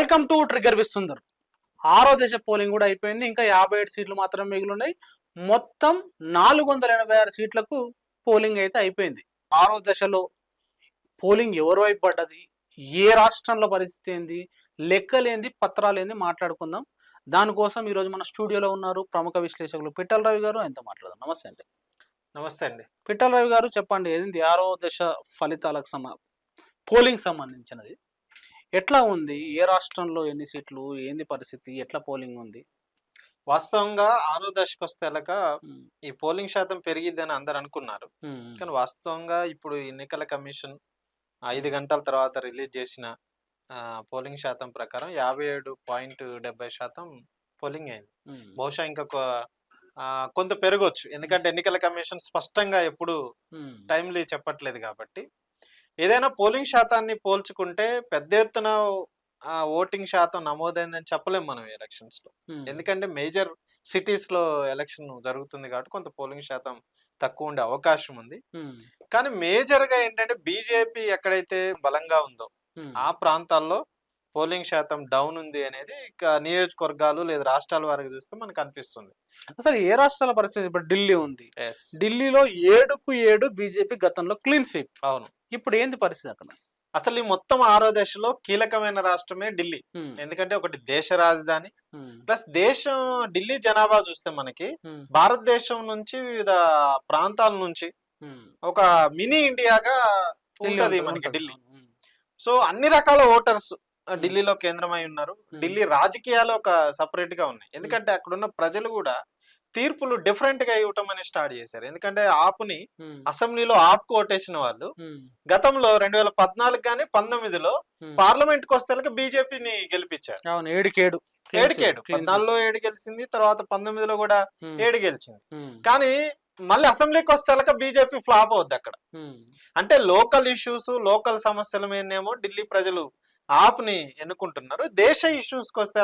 Welcome to trigger with Sundar. ఆరో దశ polling కూడా అయిపోయింది. ఇంకా 57 సీట్లు మాత్రమే మిగిలి ఉన్నాయి. మొత్తం 486 సీట్లకు పోలింగ్ అయితే అయిపోయింది. ఆరో దశలో పోలింగ్ ఎవరి వైపు పడ్డది, ఏ రాష్ట్రంలో పరిస్థితి ఏంది, లెక్కలేంది, పత్రాలేంది మాట్లాడుకుందాం. దానికోసం ఈరోజు మన స్టూడియోలో ఉన్నారు ప్రముఖ విశ్లేషకులు పిట్టల రవి గారు. ఆయనతో మాట్లాడదాం. నమస్తే అండి. నమస్తే అండి. పిట్టల రవి గారు, చెప్పండి, ఏంది ఆరో దశ ఫలితాలకు పోలింగ్ సంబంధించినది ఎట్లా ఉంది? ఏ రాష్ట్రంలో ఎన్ని సీట్లు, ఏంది పరిస్థితి, ఎట్లా పోలింగ్ ఉంది? వాస్తవంగా ఆరో దశకు వస్తే ఈ పోలింగ్ శాతం పెరిగిద్దని అందరు అనుకున్నారు. కానీ వాస్తవంగా ఇప్పుడు ఎన్నికల కమిషన్ 5 గంటల తర్వాత రిలీజ్ చేసిన పోలింగ్ శాతం ప్రకారం 57.70% పోలింగ్ అయింది. బహుశా ఇంకా కొంత పెరగొచ్చు, ఎందుకంటే ఎన్నికల కమిషన్ స్పష్టంగా ఎప్పుడు టైంలీ చెప్పట్లేదు కాబట్టి. ఏదైనా పోలింగ్ శాతాన్ని పోల్చుకుంటే పెద్ద ఎత్తున ఓటింగ్ శాతం నమోదైందని చెప్పలేము మనం ఎలక్షన్స్ లో. ఎందుకంటే మేజర్ సిటీస్ లో ఎలక్షన్ జరుగుతుంది కాబట్టి కొంత పోలింగ్ శాతం తక్కువ ఉండే అవకాశం ఉంది. కానీ మేజర్ గా ఏంటంటే బీజేపీ ఎక్కడైతే బలంగా ఉందో ఆ ప్రాంతాల్లో పోలింగ్ శాతం డౌన్ ఉంది అనేది నియోజకవర్గాలు లేదా రాష్ట్రాల వారికి చూస్తే మనకు అనిపిస్తుంది. అసలు ఏ రాష్ట్రాల పరిస్థితి? ఇప్పుడు ఢిల్లీ ఉంది. ఢిల్లీలో 7కు 7 బీజేపీ గతంలో క్లీన్ స్వీప్. అవును. ఇప్పుడు ఏంది పరిస్థితి అక్కడ? అసలు ఈ మొత్తం ఆరో దశలో కీలకమైన రాష్ట్రమే ఢిల్లీ. ఎందుకంటే ఒకటి దేశ రాజధాని, ప్లస్ ఢిల్లీ జనాభా చూస్తే మనకి భారతదేశం నుంచి వివిధ ప్రాంతాల నుంచి ఒక మినీ ఇండియాగా ఉంటది మనకి ఢిల్లీ. సో అన్ని రకాల ఓటర్స్ ఢిల్లీలో కేంద్రమై ఉన్నారు. ఢిల్లీ రాజకీయాలు ఒక సపరేట్ గా ఉన్నాయి. ఎందుకంటే అక్కడున్న ప్రజలు కూడా తీర్పులు డిఫరెంట్ గా ఇవ్వటం అని స్టార్ట్ చేశారు. ఎందుకంటే ఆపుని అసెంబ్లీలో ఆపుకు ఓటేసిన వాళ్ళు గతంలో 2014 కానీ 19లో పార్లమెంట్ కి వస్తే బీజేపీని గెలిపించారు. 7కి 7 14లో 7 గెలిచింది, తర్వాత 19లో కూడా 7 గెలిచింది. కానీ మళ్ళీ అసెంబ్లీకి వస్తే బీజేపీ ఫ్లాప్ అవుద్ది అక్కడ. అంటే లోకల్ ఇష్యూస్, లోకల్ సమస్యల మీదనేమో ఢిల్లీ ప్రజలు ఆప్ని ఎన్నుకుంటున్నారు. దేశ ఇష్యూస్ కి వస్తే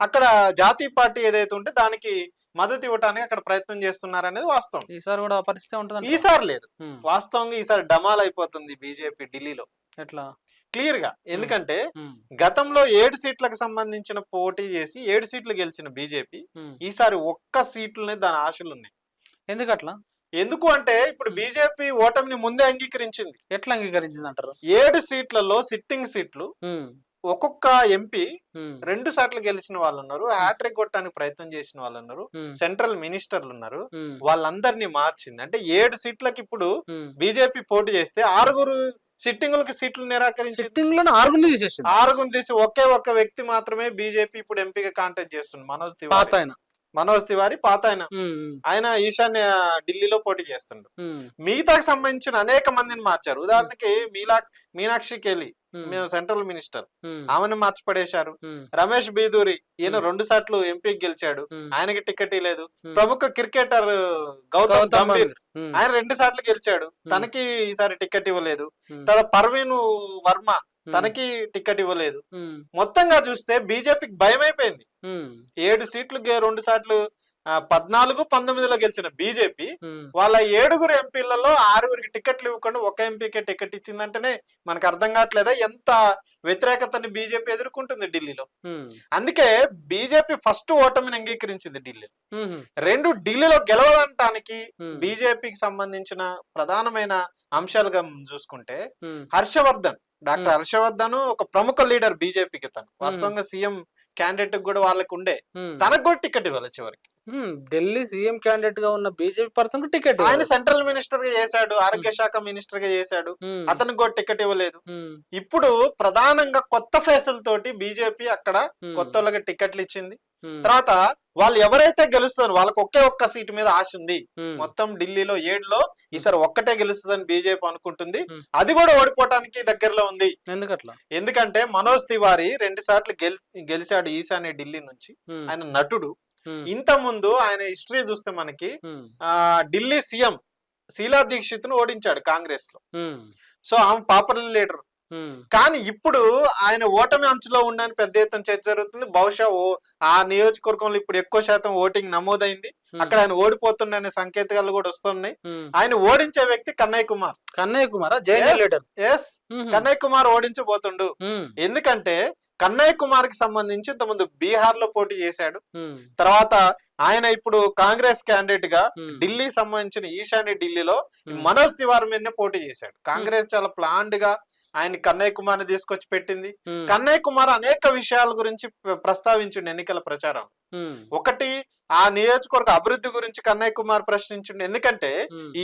అక్కడ జాతీయ పార్టీ ఏదైతే ఉంటే దానికి మద్దతు ఇవ్వడానికి అక్కడ ప్రయత్నం చేస్తున్నారు అనేది వాస్తవం. ఈసారి కూడా పరిస్థితి ఉంటుంది. ఈసారి లేదు, వాస్తవంగా ఈసారి డమాల్ అయిపోతుంది బీజేపీ ఢిల్లీలో. ఎట్లా? క్లియర్ గా. ఎందుకంటే గతంలో 7 సీట్లకు సంబంధించిన పోటీ చేసి 7 సీట్లు గెలిచిన బీజేపీ ఈసారి 1 సీట్లనే దాని ఆశలు ఉన్నాయి. ఎందుకట్లా? ఎందుకు అంటే ఇప్పుడు బీజేపీ ఓటమిని ముందే అంగీకరించింది. ఎట్లా అంగీకరించింది అంటారు? 7 సీట్లలో సిట్టింగ్ సీట్లు ఒక్కొక్క ఎంపీ 2 సార్లు గెలిచిన వాళ్ళు ఉన్నారు, హ్యాట్రిక్ కొట్టడానికి ప్రయత్నం చేసిన వాళ్ళు ఉన్నారు, సెంట్రల్ మినిస్టర్లు ఉన్నారు. వాళ్ళందరినీ మార్చింది. అంటే 7 సీట్లకి ఇప్పుడు బీజేపీ పోటీ చేస్తే 6 సిట్టింగులకి సీట్లు నిరాకరించి 6 తీసి ఒకే ఒక్క వ్యక్తి మాత్రమే బీజేపీ ఇప్పుడు ఎంపీగా కాంటాక్ట్ చేస్తుంది, మనోజ్ తివారీ, పాత ఆయన ఈశాన్య ఢిల్లీలో పోటీ చేస్తుండ్రు. మిగతాకి సంబంధించిన అనేక మందిని మార్చారు. ఉదాహరణకి మీనాక్షి కేలి, సెంట్రల్ మినిస్టర్, ఆమెను మార్చిపడేశారు. రమేష్ బీదూరి, ఈయన 2 సార్లు ఎంపీకి గెలిచాడు, ఆయనకి టికెట్ లేదు. ప్రముఖ క్రికెటర్ గౌతమ్ గంభీర్, ఆయన 2 సార్లు గెలిచాడు, తనకి ఈసారి టికెట్ ఇవ్వలేదు. తర్వాత పర్వీన్ వర్మ, తనకి టికెట్ ఇవ్వలేదు. మొత్తంగా చూస్తే బీజేపీకి భయం అయిపోయింది. 7 సీట్లు 2 సార్లు 14, 19లో గెలిచిన బీజేపీ వాళ్ళ 7 ఎంపీలలో 6 టికెట్లు ఇవ్వకుండా ఒక ఎంపీకే టికెట్ ఇచ్చిందంటేనే మనకు అర్థం కావట్లేదా ఎంత వ్యతిరేకతని బీజేపీ ఎదుర్కొంటుంది ఢిల్లీలో. అందుకే బీజేపీ ఫస్ట్ ఓటమిని అంగీకరించింది ఢిల్లీలో. 2 ఢిల్లీలో గెలవడానికి బీజేపీకి సంబంధించిన ప్రధానమైన అంశాలుగా చూసుకుంటే డాక్టర్ హర్షవర్ధన్ ఒక ప్రముఖ లీడర్ బీజేపీకి. తను వాస్తవంగా సీఎం క్యాండిడేట్ కూడా వాళ్ళకి ఉండే, తనకు కూడా టికెట్ ఇవ్వాలి చివరికి. ఢిల్లీ సీఎం క్యాండిడేట్ గా ఉన్న బీజేపీ పర్సన్ టికెట్, ఆయన సెంట్రల్ మినిస్టర్ గా చేశాడు, ఆరోగ్య శాఖ మినిస్టర్ గా చేశాడు, అతనికి కూడా టికెట్ ఇవ్వలేదు. ఇప్పుడు ప్రధానంగా కొత్త ఫేసులతోటి బీజేపీ అక్కడ కొత్త వాళ్ళకి టికెట్లు ఇచ్చింది. తర్వాత వాళ్ళు ఎవరైతే గెలుస్తారు వాళ్ళకి ఒక్క సీటు మీద ఆశ ఉంది. మొత్తం ఢిల్లీలో 7లో ఈసారి ఒక్కటే గెలుస్తుందని బీజేపీ అనుకుంటుంది. అది కూడా ఓడిపోవటానికి దగ్గరలో ఉంది. ఎందుకంటే మనోజ్ తివారీ 2 సార్లు గెలిచాడు ఈశాన్య ఢిల్లీ నుంచి. ఆయన నటుడు. ఇంత ముందు ఆయన హిస్టరీ చూస్తే మనకి ఢిల్లీ సీఎం శీలా దీక్షిత్ ను ఓడించాడు కాంగ్రెస్ లో. సో ఆమె పాపులర్ లీడర్. కానీ ఇప్పుడు ఆయన ఓటమి అంచులో ఉండని పెద్ద ఎత్తున చర్చ జరుగుతుంది. బహుశా ఆ నియోజకవర్గంలో ఇప్పుడు ఎక్కువ శాతం ఓటింగ్ నమోదైంది. అక్కడ ఆయన ఓడిపోతుండే సంకేతాలు కూడా వస్తున్నాయి. ఆయన ఓడించే వ్యక్తి కన్నయ్య కుమార్. కన్నయ్య కుమార్ ఓడించబోతుండు. ఎందుకంటే కన్నయ్య కుమార్ కి సంబంధించి ఇంతకుముందు బీహార్ లో పోటీ చేశాడు. తర్వాత ఆయన ఇప్పుడు కాంగ్రెస్ క్యాండిడేట్ గా ఢిల్లీ సంబంధించిన ఈశాన్య ఢిల్లీలో మనోజ్ తివారీ మీదనే పోటీ చేశాడు. కాంగ్రెస్ చాలా ప్లాన్డ్ గా ఆయన కన్నయ్య కుమార్ ని తీసుకొచ్చి పెట్టింది. కన్నయ్య కుమార్ అనేక విషయాల గురించి ప్రస్తావించిండు ఎన్నికల ప్రచారం. ఒకటి, ఆ నియోజకవర్గ అభివృద్ధి గురించి కన్నయ్య కుమార్ ప్రశ్నించిండు. ఎందుకంటే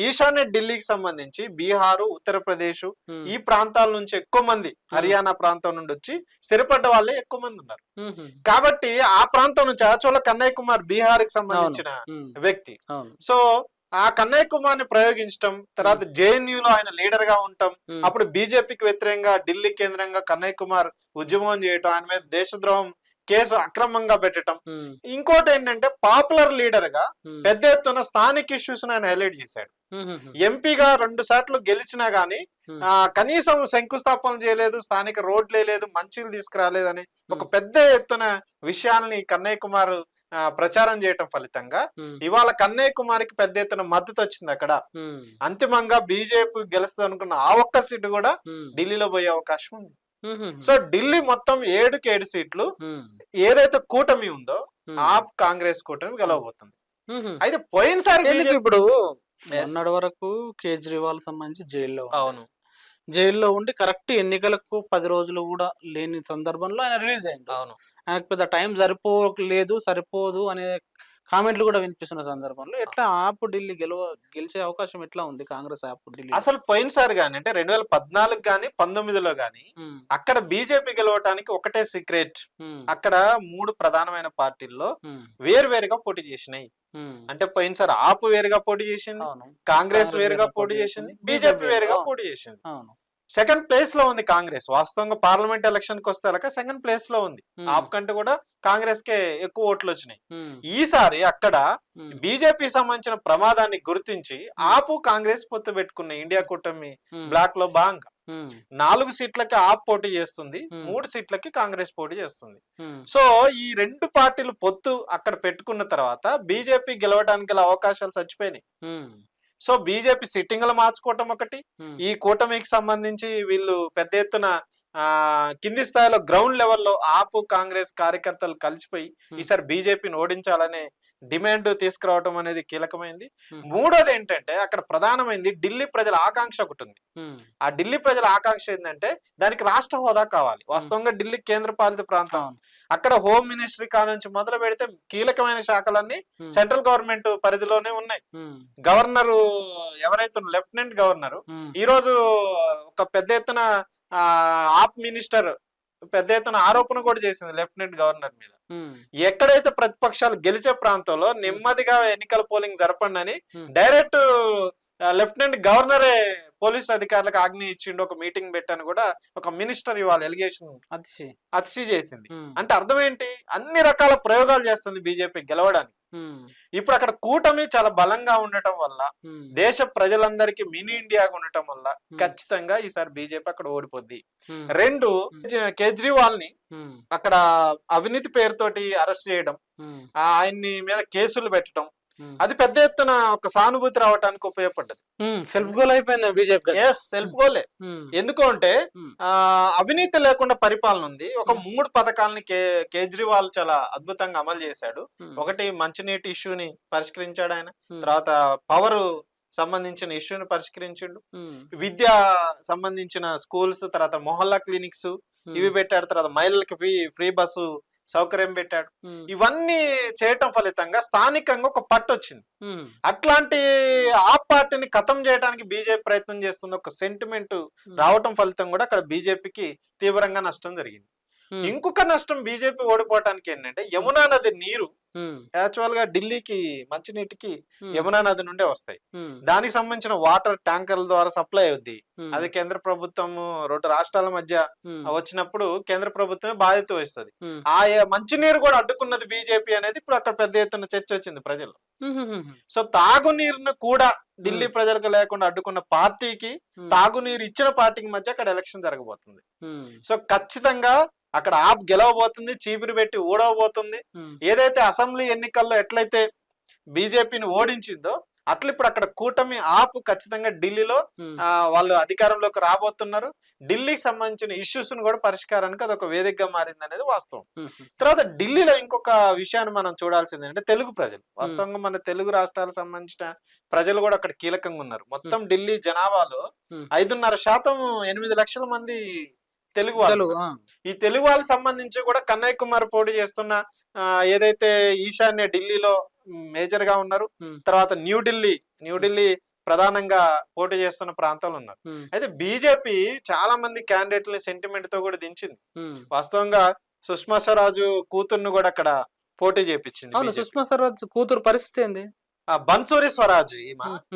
ఈశాన్య ఢిల్లీకి సంబంధించి బీహారు, ఉత్తరప్రదేశ్ ఈ ప్రాంతాల నుంచి ఎక్కువ మంది, హర్యానా ప్రాంతం నుండి వచ్చి స్థిరపడ్డ వాళ్ళే ఎక్కువ మంది ఉన్నారు. కాబట్టి ఆ ప్రాంతం నుంచి యాక్చువల్ కన్నయ్య కుమార్ బీహార్ కి సంబంధించిన వ్యక్తి. సో ఆ కన్నయ్య కుమార్ ని ప్రయోగించడం, తర్వాత జేఎన్యూలో ఆయన లీడర్ గా ఉండటం, అప్పుడు బీజేపీకి వ్యతిరేకంగా ఢిల్లీ కేంద్రంగా కన్నయ్య కుమార్ ఉద్యమం చేయటం, ఆయన మీద దేశద్రోహం కేసు అక్రమంగా పెట్టడం. ఇంకోటి ఏంటంటే పాపులర్ లీడర్ గా పెద్ద ఎత్తున స్థానిక ఇష్యూస్ ఆయన హైలైట్ చేశాడు. ఎంపీగా 2 సార్లు గెలిచినా గానీ కనీసం శంకుస్థాపన చేయలేదు, స్థానిక రోడ్లే లేదు, మంచిలు తీసుకురాలేదని ఒక పెద్ద ఎత్తున విషయాల్ని కన్నయ్య కుమార్ ప్రచారం చేయటం ఫలితంగా ఇవాళ కన్నయ్య కుమార్కి పెద్ద ఎత్తున మద్దతు వచ్చింది. అక్కడ అంతిమంగా బీజేపీ గెలుస్తుంది అనుకున్న ఆ ఒక్క సీటు కూడా ఢిల్లీలో పోయే అవకాశం ఉంది. సో ఢిల్లీ మొత్తం 7 సీట్లు ఏదైతే కూటమి ఉందో ఆప్ కాంగ్రెస్ కూటమి గెలవబోతుంది. అయితే పోయినసారి ఇప్పుడు మొన్నటి వరకు కేజ్రీవాల్ సంబంధించి జైల్లో, అవును, జైల్లో ఉండి కరెక్ట్ ఎన్నికలకు 10 రోజులు కూడా లేని సందర్భంలో ఆయన రిలీజ్ అయ్యింది. అవును, ఆయనకు పెద్ద టైం సరిపోదు అనే కామెంట్లు కూడా వినిపిస్తున్న సందర్భంలో ఎట్లా ఆప్ ఢిల్లీ గెలిచే అవకాశం ఎట్లా ఉంది కాంగ్రెస్ ఆప్ ఢిల్లీ? అసలు పోయినసారి గానీ అంటే 2014 గానీ 19లో గానీ అక్కడ బీజేపీ గెలవటానికి ఒకటే సీక్రెట్, అక్కడ 3 ప్రధానమైన పార్టీల్లో వేరువేరుగా పోటీ చేసినాయి. అంటే పోయినసారి ఆప్ వేరుగా పోటీ చేసింది, కాంగ్రెస్ వేరుగా పోటీ చేసింది, బీజేపీ వేరుగా పోటీ చేసింది. సెకండ్ ప్లేస్ లో ఉంది కాంగ్రెస్. వాస్తవంగా పార్లమెంట్ ఎలక్షన్ కి వస్తే సెకండ్ ప్లేస్ లో ఉంది. ఆప్ కంటే కూడా కాంగ్రెస్ కే ఎక్కువ ఓట్లు వచ్చినాయి. ఈసారి అక్కడ బీజేపీ సంబంధించిన ప్రమాదాన్ని గుర్తించి ఆపు కాంగ్రెస్ పొత్తు పెట్టుకున్న ఇండియా కూటమి బ్లాక్ లో భాగంగా 4 సీట్లకి ఆప్ పోటీ చేస్తుంది, 3 సీట్లకి కాంగ్రెస్ పోటీ చేస్తుంది. సో ఈ 2 పార్టీలు పొత్తు అక్కడ పెట్టుకున్న తర్వాత బీజేపీ గెలవడానికి గల అవకాశాలు చచ్చిపోయినాయి. సో బీజేపీ సిట్టింగ్లు మార్చుకోవటం ఒకటి, ఈ కూటమికి సంబంధించి వీళ్ళు పెద్ద ఎత్తున కింది స్థాయిలో గ్రౌండ్ లెవెల్లో ఆపు కాంగ్రెస్ కార్యకర్తలు కలిసిపోయి ఈసారి బీజేపీని ఓడించాలనే డిమాండ్ తీసుకురావటం అనేది కీలకమైంది. మూడోది ఏంటంటే అక్కడ ప్రధానమైంది ఢిల్లీ ప్రజల ఆకాంక్ష ఒకటి ఉంది. ఆ ఢిల్లీ ప్రజల ఆకాంక్ష ఏంటంటే దానికి రాష్ట్ర హోదా కావాలి. వాస్తవంగా ఢిల్లీ కేంద్ర పాలిత ప్రాంతం, అక్కడ హోమ్ మినిస్ట్రీ కానుంచి మొదలు పెడితే కీలకమైన శాఖలన్నీ సెంట్రల్ గవర్నమెంట్ పరిధిలోనే ఉన్నాయి. గవర్నరు ఎవరైతే లెఫ్టినెంట్ గవర్నర్ ఈ రోజు ఒక పెద్ద ఎత్తున ఆప్ మినిస్టర్ పెద్ద ఎత్తున ఆరోపణ కూడా చేసింది లెఫ్టినెంట్ గవర్నర్ మీద. ఎక్కడైతే ప్రతిపక్షాలు గెలిచే ప్రాంతంలో నెమ్మదిగా ఎన్నికల పోలింగ్ జరపండి అని డైరెక్ట్ లెఫ్టినెంట్ గవర్నరే పోలీసు అధికారులకు ఆజ్ఞ ఇచ్చిండు, ఒక మీటింగ్ పెట్టాను కూడా ఒక మినిస్టర్ ఇవాళ ఎలిగేషన్ అతిశీ చేసింది. అంటే అర్థం ఏంటి, అన్ని రకాల ప్రయోగాలు చేస్తుంది బీజేపీ గెలవడానికి. ఇప్పుడు అక్కడ కూటమి చాలా బలంగా ఉండటం వల్ల, దేశ ప్రజలందరికీ మినీ ఇండియాగా ఉండటం వల్ల ఖచ్చితంగా ఈసారి బీజేపీ అక్కడ ఓడిపోద్ది. 2, కేజ్రీవాల్ ని అక్కడ అవినీతి పేరుతోటి అరెస్ట్ చేయడం, ఆయన్ని మీద కేసులు పెట్టడం, అది పెద్ద ఎత్తున ఒక సానుభూతి రావడానికి ఉపయోగపడ్డది. సెల్ఫ్ గోల్ అయిపోయింది బీజేపీ. సెల్ఫ్ గోలే. ఎందుకు అంటే అవినీతి లేకుండా పరిపాలన ఉంది. ఒక 3 పథకాలని కేజ్రీవాల్ చాలా అద్భుతంగా అమలు చేశాడు. ఒకటి మంచినీటి ఇష్యూని పరిష్కరించాడు ఆయన, తర్వాత పవర్ సంబంధించిన ఇష్యూని పరిష్కరించిండు, విద్య సంబంధించిన స్కూల్స్, తర్వాత మొహల్లా క్లినిక్స్ ఇవి పెట్టాడు, తర్వాత మహిళలకి ఫ్రీ బస్సు సౌకర్యం పెట్టాడు. ఇవన్నీ చేయటం ఫలితంగా స్థానికంగా ఒక పట్టు వచ్చింది. అట్లాంటి ఆ పార్టీని ఖతం చేయడానికి బీజేపీ ప్రయత్నం చేస్తుంది. ఒక సెంటిమెంట్ రావటం ఫలితం కూడా అక్కడ బీజేపీకి తీవ్రంగా నష్టం జరిగింది. ఇంకొక నష్టం బీజేపీ ఓడిపోవటానికి ఏంటంటే యమునా నది నీరు యాక్చువల్ గా ఢిల్లీకి మంచినీటికి యమునా నది నుండే వస్తాయి. దానికి సంబంధించిన వాటర్ ట్యాంకర్ల ద్వారా సప్లై అవుద్ది. అది కేంద్ర ప్రభుత్వం 2 రాష్ట్రాల మధ్య వచ్చినప్పుడు కేంద్ర ప్రభుత్వమే బాధ్యత వహిస్తుంది. ఆ మంచినీరు కూడా అడ్డుకున్నది బీజేపీ అనేది ఇప్పుడు అక్కడ పెద్ద ఎత్తున చర్చ వచ్చింది ప్రజలు. సో తాగునీరును కూడా ఢిల్లీ ప్రజలకు లేకుండా అడ్డుకున్న పార్టీకి, తాగునీరు ఇచ్చిన పార్టీకి మధ్య అక్కడ ఎలక్షన్ జరగబోతుంది. సో ఖచ్చితంగా అక్కడ ఆప్ గెలవబోతుంది, చీపిరి పెట్టి ఊడవబోతుంది. ఏదైతే అసెంబ్లీ ఎన్నికల్లో ఎట్లయితే బీజేపీని ఓడించిందో అట్లా ఇప్పుడు అక్కడ కూటమి ఆపు ఖచ్చితంగా ఢిల్లీలో వాళ్ళు అధికారంలోకి రాబోతున్నారు. ఢిల్లీకి సంబంధించిన ఇష్యూస్ ను కూడా పరిష్కారానికి అది ఒక వేదికగా మారింది అనేది వాస్తవం. తర్వాత ఢిల్లీలో ఇంకొక విషయాన్ని మనం చూడాల్సింది అంటే తెలుగు ప్రజలు, వాస్తవంగా మన తెలుగు రాష్ట్రాలకు సంబంధించిన ప్రజలు కూడా అక్కడ కీలకంగా ఉన్నారు. మొత్తం ఢిల్లీ జనాభాలో 5.5% 8 లక్షల మంది తెలుగు వాళ్ళు. ఈ తెలుగు వాళ్ళకి సంబంధించి కూడా కన్నయ్య కుమార్ పోటీ చేస్తున్న ఏదైతే ఈశాన్య ఢిల్లీలో మేజర్ గా ఉన్నారు, తర్వాత న్యూఢిల్లీ ప్రధానంగా పోటీ చేస్తున్న ప్రాంతాలు ఉన్నారు. అయితే బీజేపీ చాలా మంది క్యాండిడేట్లని సెంటిమెంట్ తో కూడా దించింది. వాస్తవంగా సుష్మా స్వరాజ్ కూతుర్ను కూడా అక్కడ పోటీ చేపించింది. సుష్మా స్వరాజ్ కూతురు పరిస్థితి ఏంది? బన్సూరి స్వరాజ్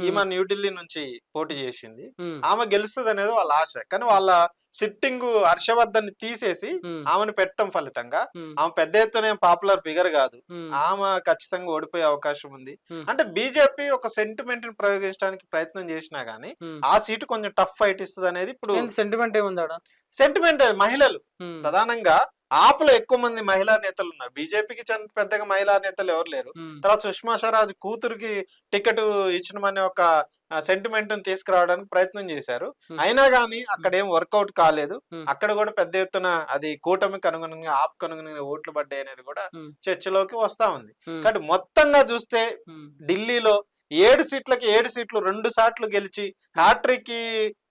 ఈమె న్యూఢిల్లీ నుంచి పోటీ చేసింది. ఆమె గెలుస్తుంది అనేది వాళ్ళ ఆశ. కానీ వాళ్ళ సిట్టింగ్ హర్షవర్ధన్ తీసేసి ఆమెను పెట్టడం ఫలితంగా ఆమె పెద్ద ఎత్తున పాపులర్ ఫిగర్ కాదు, ఆమె ఖచ్చితంగా ఓడిపోయే అవకాశం ఉంది. అంటే బీజేపీ ఒక సెంటిమెంట్ ని ప్రయోగించడానికి ప్రయత్నం చేసినా గానీ ఆ సీటు కొంచెం టఫ్ ఫైట్ ఇస్తుంది అనేది. ఇప్పుడు సెంటిమెంట్ ఏముందా? సెంటిమెంట్ మహిళలు ప్రధానంగా ఆపులో ఎక్కువ మంది మహిళా నేతలు ఉన్నారు. బీజేపీకి పెద్దగా మహిళా నేతలు ఎవరు లేరు. తర్వాత సుష్మా స్వరాజ్ కూతురికి టికెట్ ఇచ్చినమనే ఒక సెంటిమెంట్ తీసుకురావడానికి ప్రయత్నం చేశారు. అయినా గానీ అక్కడ ఏం వర్కౌట్ కాలేదు. అక్కడ కూడా పెద్ద ఎత్తున అది కూటమికి అనుగుణంగా ఆపుకు అనుగుణంగా ఓట్లు పడ్డాయి అనేది కూడా చర్చలోకి వస్తా ఉంది. కాబట్టి మొత్తంగా చూస్తే ఢిల్లీలో 7 సీట్లకి 7 సీట్లు 2 సార్లు గెలిచి హ్యాట్రిక్ కి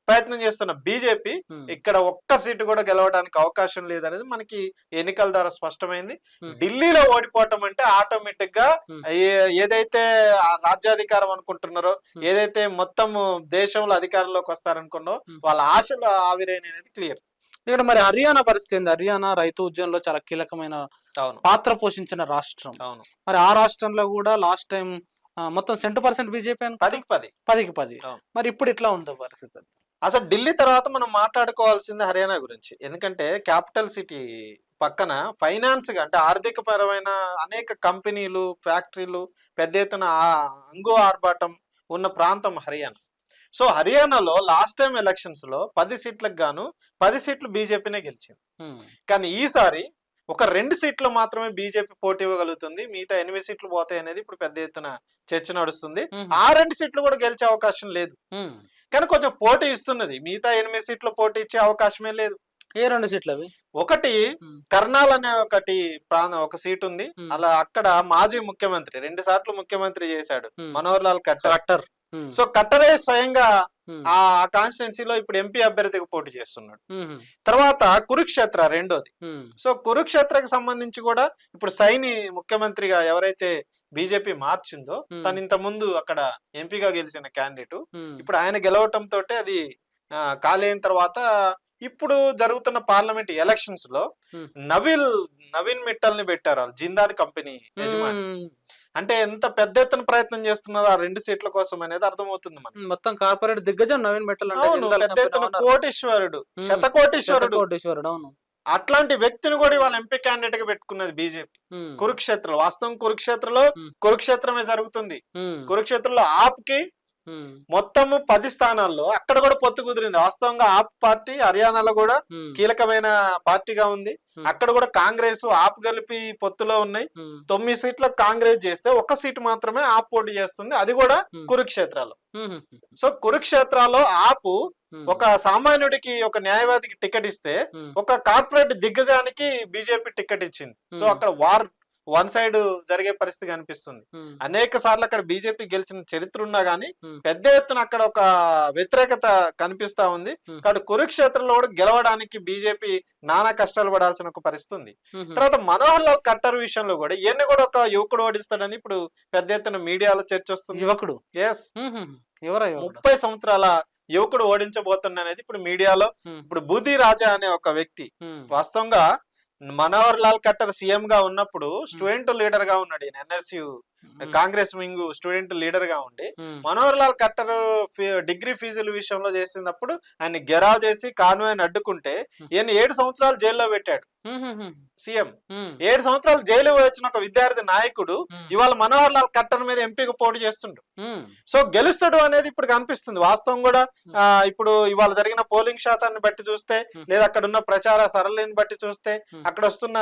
ప్రయత్నం చేస్తున్న బీజేపీ ఇక్కడ ఒక్క సీటు కూడా గెలవడానికి అవకాశం లేదనేది మనకి ఎన్నికల ద్వారా స్పష్టమైంది. ఢిల్లీలో ఓడిపోవటం అంటే ఆటోమేటిక్ గా ఏదైతే రాజ్యాధికారం అనుకుంటున్నారో, ఏదైతే మొత్తం దేశంలో అధికారంలోకి వస్తారనుకున్నో వాళ్ళ ఆశలు ఆవిరైన అనేది క్లియర్. ఇక్కడ మరి హర్యానా పరిస్థితి ఏంది? హర్యానా రైతు ఉద్యమంలో చాలా కీలకమైన పాత్ర పోషించిన రాష్ట్రం. మరి ఆ రాష్ట్రంలో కూడా లాస్ట్ టైం మొత్తం 100% బీజేపీ 10కి 10. మరి ఇప్పుడు ఇట్లా ఉందో పరిస్థితి? అసలు ఢిల్లీ తర్వాత మనం మాట్లాడుకోవాల్సింది హర్యానా గురించి. ఎందుకంటే క్యాపిటల్ సిటీ పక్కన ఫైనాన్స్ గా అంటే ఆర్థిక పరమైన అనేక కంపెనీలు, ఫ్యాక్టరీలు పెద్ద ఎత్తున అంగు ఆర్భాటం ఉన్న ప్రాంతం హర్యానా. సో హర్యానాలో లాస్ట్ టైం ఎలక్షన్స్ లో 10 సీట్లకు గాను 10 సీట్లు బీజేపీనే గెలిచింది. కానీ ఈసారి ఒక 2 సీట్లు మాత్రమే బీజేపీ పోటీ ఇవ్వగలుగుతుంది, మిగతా 8 సీట్లు పోతాయి అనేది ఇప్పుడు పెద్ద ఎత్తున చర్చ నడుస్తుంది. ఆ 2 సీట్లు కూడా గెలిచే అవకాశం లేదు. కానీ కొంచెం పోటీ ఇస్తున్నది. మిగతా 8 సీట్లు పోటీ ఇచ్చే అవకాశమే లేదు. ఏ 2 సీట్లు అవి? ఒకటి కర్నాల్ అనే ఒక సీట్ ఉంది. అలా అక్కడ మాజీ ముఖ్యమంత్రి 2 సార్లు ముఖ్యమంత్రి చేశాడు మనోహర్ లాల్ ఖట్టర్. సో ఖట్టరే స్వయంగా ఆ కాన్స్టిట్యున్సీలో ఇప్పుడు ఎంపీ అభ్యర్థిగా పోటీ చేస్తున్నాడు. తర్వాత కురుక్షేత్ర రెండోది. సో కురుక్షేత్రకు సంబంధించి కూడా ఇప్పుడు సైని ముఖ్యమంత్రిగా ఎవరైతే బీజేపీ మార్చిందో తను ఇంత ముందు అక్కడ ఎంపీగా గెలిచిన క్యాండిడేట్, ఇప్పుడు ఆయన గెలవటం తోటే అది ఖాళీ అయిన తర్వాత ఇప్పుడు జరుగుతున్న పార్లమెంట్ ఎలక్షన్స్ లో నవీన్ మిట్టల్ ని పెట్టారు, జిందాల్ కంపెనీ యజమాని. అంటే ఎంత పెద్ద ఎత్తున ప్రయత్నం చేస్తున్నారు ఆ 2 సీట్ల కోసం అనేది అర్థమవుతుంది మనకి. మొత్తం కార్పొరేట్ దిగ్గజం నవీన్ మిట్టల్ పెద్ద ఎత్తున కోటీశ్వరుడు, శతకోటీశ్వరుడు. అవును, అట్లాంటి వ్యక్తిని కూడా వాళ్ళ ఎంపీ క్యాండిడేట్ గా పెట్టుకున్నది బీజేపీ. కురుక్షేత్రలో వాస్తవం కురుక్షేత్రమే జరుగుతుంది. కురుక్షేత్రంలో ఆప్కి మొత్తము 10 స్థానాల్లో అక్కడ కూడా పొత్తు కుదిరింది. వాస్తవంగా ఆప్ పార్టీ హర్యానాలో కూడా కీలకమైన పార్టీగా ఉంది. అక్కడ కూడా కాంగ్రెస్ ఆప్ కలిపి పొత్తులో ఉన్నాయి. 9 సీట్లకు కాంగ్రెస్ చేస్తే 1 సీటు మాత్రమే ఆప్ పోటీ చేస్తుంది, అది కూడా కురుక్షేత్రాలో. సో కురుక్షేత్రాలో ఆపు ఒక సామాన్యుడికి, ఒక న్యాయవాదికి టికెట్ ఇస్తే ఒక కార్పొరేట్ దిగ్గజానికి బీజేపీ టికెట్ ఇచ్చింది. సో అక్కడ వార్ వన్ సైడ్ జరిగే పరిస్థితి కనిపిస్తుంది. అనేక సార్లు అక్కడ బీజేపీ గెలిచిన చరిత్ర ఉన్నా గానీ పెద్ద ఎత్తున అక్కడ ఒక వ్యతిరేకత కనిపిస్తా ఉంది. కాబట్టి కురుక్షేత్రంలో కూడా గెలవడానికి బీజేపీ నానా కష్టాలు పడాల్సిన ఒక పరిస్థితి ఉంది. తర్వాత మనోహర్ లాల్ ఖట్టర్ విషయంలో కూడా ఈయన్ని కూడా ఒక యువకుడు ఓడిస్తాడని ఇప్పుడు పెద్ద ఎత్తున మీడియాలో చర్చ వస్తుంది. యువకుడు 30 సంవత్సరాల యువకుడు ఓడించబోతున్నా అనేది ఇప్పుడు మీడియాలో. ఇప్పుడు బూది రాజా అనే ఒక వ్యక్తి వాస్తవంగా మనోహర్ లాల్ ఖట్టర్ సీఎం గా ఉన్నప్పుడు స్టూడెంట్ లీడర్ గా ఉన్నాడు. NSU Congress wing student leader గా ఉండి మనోహర్ లాల్ ఖట్టర్ డిగ్రీ ఫీజుల విషయంలో చేసినప్పుడు ఆయన గెరావ్ చేసి కాన్వాయ్ని అడ్డుకుంటే ఈయన 7 సంవత్సరాలు జైల్లో పెట్టాడు సీఎం. 7 సంవత్సరాలు జైలు వచ్చిన ఒక విద్యార్థి నాయకుడు ఇవాళ మనోహర్ లాల్ ఖట్టర్ మీద ఎంపీగా పోటీ చేస్తుండు. సో గెలుస్తాడు అనేది ఇప్పుడు కనిపిస్తుంది. వాస్తవం కూడా ఇప్పుడు ఇవాళ జరిగిన పోలింగ్ శాతాన్ని బట్టి చూస్తే, లేదా అక్కడ ఉన్న ప్రచార సరళిని బట్టి చూస్తే అక్కడ వస్తున్న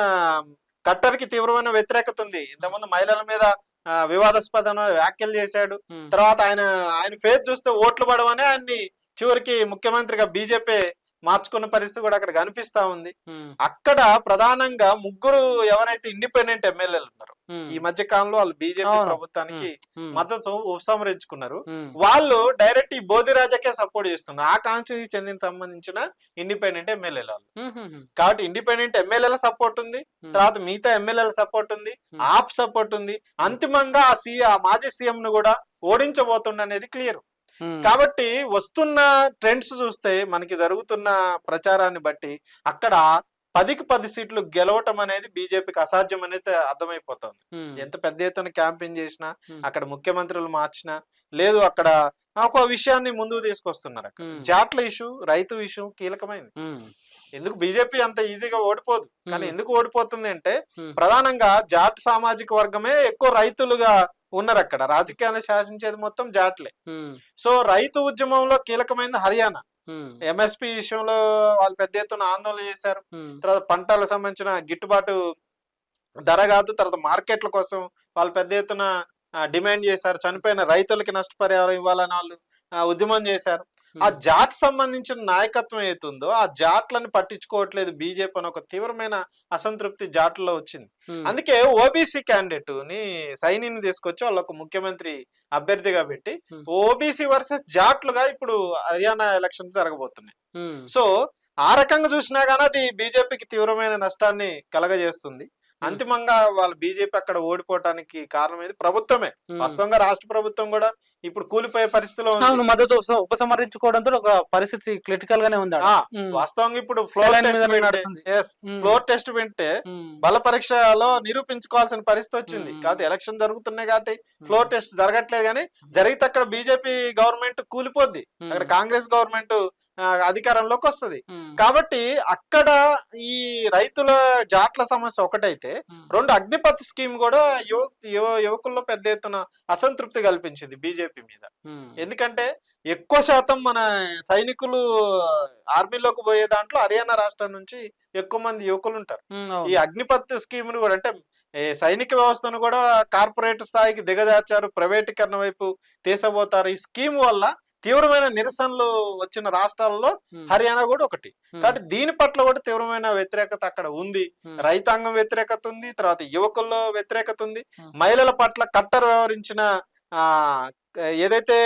ఖట్టర్ కి తీవ్రమైన వ్యతిరేకత ఉంది. ఇంతకుముందు మహిళల మీద వివాదాస్పదమైన వ్యాఖ్యలు చేశాడు. తర్వాత ఆయన ఫేస్ చూస్తే ఓట్లు పడవని ఆయన్ని చివరికి ముఖ్యమంత్రిగా బీజేపీ మార్చుకున్న పరిస్థితి కూడా అక్కడ కనిపిస్తా ఉంది. అక్కడ ప్రధానంగా ముగ్గురు ఎవరైతే ఇండిపెండెంట్ ఎమ్మెల్యేలు ఉన్నారో ఈ మధ్య కాలంలో వాళ్ళు బీజేపీ ప్రభుత్వానికి మద్దతు ఉపసంహరించుకున్నారు. వాళ్ళు డైరెక్ట్ ఈ బోధిరాజకే సపోర్ట్ చేస్తున్నారు. ఆ కాన్స్టిట్యూన్సీ చెందిన సంబంధించిన ఇండిపెండెంట్ ఎమ్మెల్యేలు వాళ్ళు. కాబట్టి ఇండిపెండెంట్ ఎమ్మెల్యేల సపోర్ట్ ఉంది, తర్వాత మిగతా ఎమ్మెల్యేల సపోర్ట్ ఉంది, ఆప్ సపోర్ట్ ఉంది. అంతిమంగా ఆ మాజీ సీఎం ను కూడా ఓడించబోతుండ అనేది క్లియర్. కాబట్టి వస్తున్న ట్రెండ్స్ చూస్తే మనకి జరుగుతున్న ప్రచారాన్ని బట్టి అక్కడ 10కి 10 సీట్లు గెలవటం అనేది బీజేపీకి అసాధ్యం అనేది అర్థమైపోతుంది. ఎంత పెద్ద ఎత్తున క్యాంపెయిన్ చేసినా, అక్కడ ముఖ్యమంత్రులు మార్చినా, లేదు అక్కడ ఒక విషయాన్ని ముందుకు తీసుకొస్తున్నారు. అక్కడ జాట్ల ఇష్యూ, రైతు ఇష్యూ కీలకమైంది. ఎందుకు బీజేపీ అంత ఈజీగా ఓడిపోదు, కానీ ఎందుకు ఓడిపోతుంది అంటే ప్రధానంగా జాట్ సామాజిక వర్గమే ఎక్కువ రైతులుగా ఉన్నారు. అక్కడ రాజకీయాన్ని శాసించేది మొత్తం జాట్లే. సో రైతు ఉద్యమంలో కీలకమైనది హర్యానా. ఎంఎస్పీ విషయంలో వాళ్ళు పెద్ద ఎత్తున ఆందోళన చేశారు. తర్వాత పంటలకు సంబంధించిన గిట్టుబాటు ధర కాదు, తర్వాత మార్కెట్ల కోసం వాళ్ళు పెద్ద ఎత్తున డిమాండ్ చేశారు. చనిపోయిన రైతులకి నష్టపరిహారం ఇవ్వాలని వాళ్ళు ఉద్యమం చేశారు. ఆ జాట్ సంబంధించిన నాయకత్వం ఏతుందో ఆ జాట్లను పట్టించుకోవట్లేదు బీజేపీ అని ఒక తీవ్రమైన అసంతృప్తి జాట్లలో వచ్చింది. అందుకే ఓబీసీ క్యాండిడేట్ ని సైనిని తీసుకొచ్చి వాళ్ళు ఒక ముఖ్యమంత్రి అభ్యర్థిగా పెట్టి ఓబీసీ వర్సెస్ జాట్లుగా ఇప్పుడు హర్యానా ఎలక్షన్స్ జరగబోతున్నాయి. సో ఆ రకంగా చూసినా గానీ అది బీజేపీకి తీవ్రమైన నష్టాన్ని కలగజేస్తుంది. అంతిమంగా వాళ్ళ బీజేపీ అక్కడ ఓడిపోవటానికి కారణం ఏది? ప్రభుత్వమే. వాస్తవంగా రాష్ట్ర ప్రభుత్వం కూడా ఇప్పుడు కూలిపోయే పరిస్థితిలో మద్దతు ఉపసంహరించుకోవడంతో ఒక పరిస్థితి క్రిటికల్ గానే ఉంది. వాస్తవంగా ఇప్పుడు ఫ్లోర్ టెస్ట్ వింటే బల పరీక్షలో నిరూపించుకోవాల్సిన పరిస్థితి వచ్చింది. కాదు ఎలక్షన్ జరుగుతున్నాయి కాబట్టి ఫ్లోర్ టెస్ట్ జరగట్లేదు, కానీ జరిగితే అక్కడ బీజేపీ గవర్నమెంట్ కూలిపోద్ది, అక్కడ కాంగ్రెస్ గవర్నమెంట్ అధికారంలోకి వస్తుంది. కాబట్టి అక్కడ ఈ రైతుల జాట్ల సమస్య ఒకటైతే, రెండు అగ్నిపథ్ స్కీమ్ కూడా యువకుల్లో పెద్ద ఎత్తున అసంతృప్తి కల్పించింది బీజేపీ మీద. ఎందుకంటే ఎక్కువ శాతం మన సైనికులు ఆర్మీలోకి పోయే దాంట్లో హర్యానా రాష్ట్రం నుంచి ఎక్కువ మంది యువకులు ఉంటారు. ఈ అగ్నిపథ్ స్కీమ్ ను కూడా అంటే సైనిక వ్యవస్థను కూడా కార్పొరేట్ స్థాయికి దిగజార్చారు, ప్రైవేటీకరణ వైపు తీసబోతారు. ఈ స్కీమ్ వల్ల తీవ్రమైన నిరసనలు వచ్చిన రాష్ట్రాల్లో హర్యానా కూడా ఒకటి. కాబట్టి దీని పట్ల కూడా తీవ్రమైన వ్యతిరేకత అక్కడ ఉంది. రైతాంగం వ్యతిరేకత ఉంది, తర్వాత యువకుల్లో వ్యతిరేకత ఉంది. మహిళల పట్ల కట్టర్ వ్యవహరించిన ఏదైతే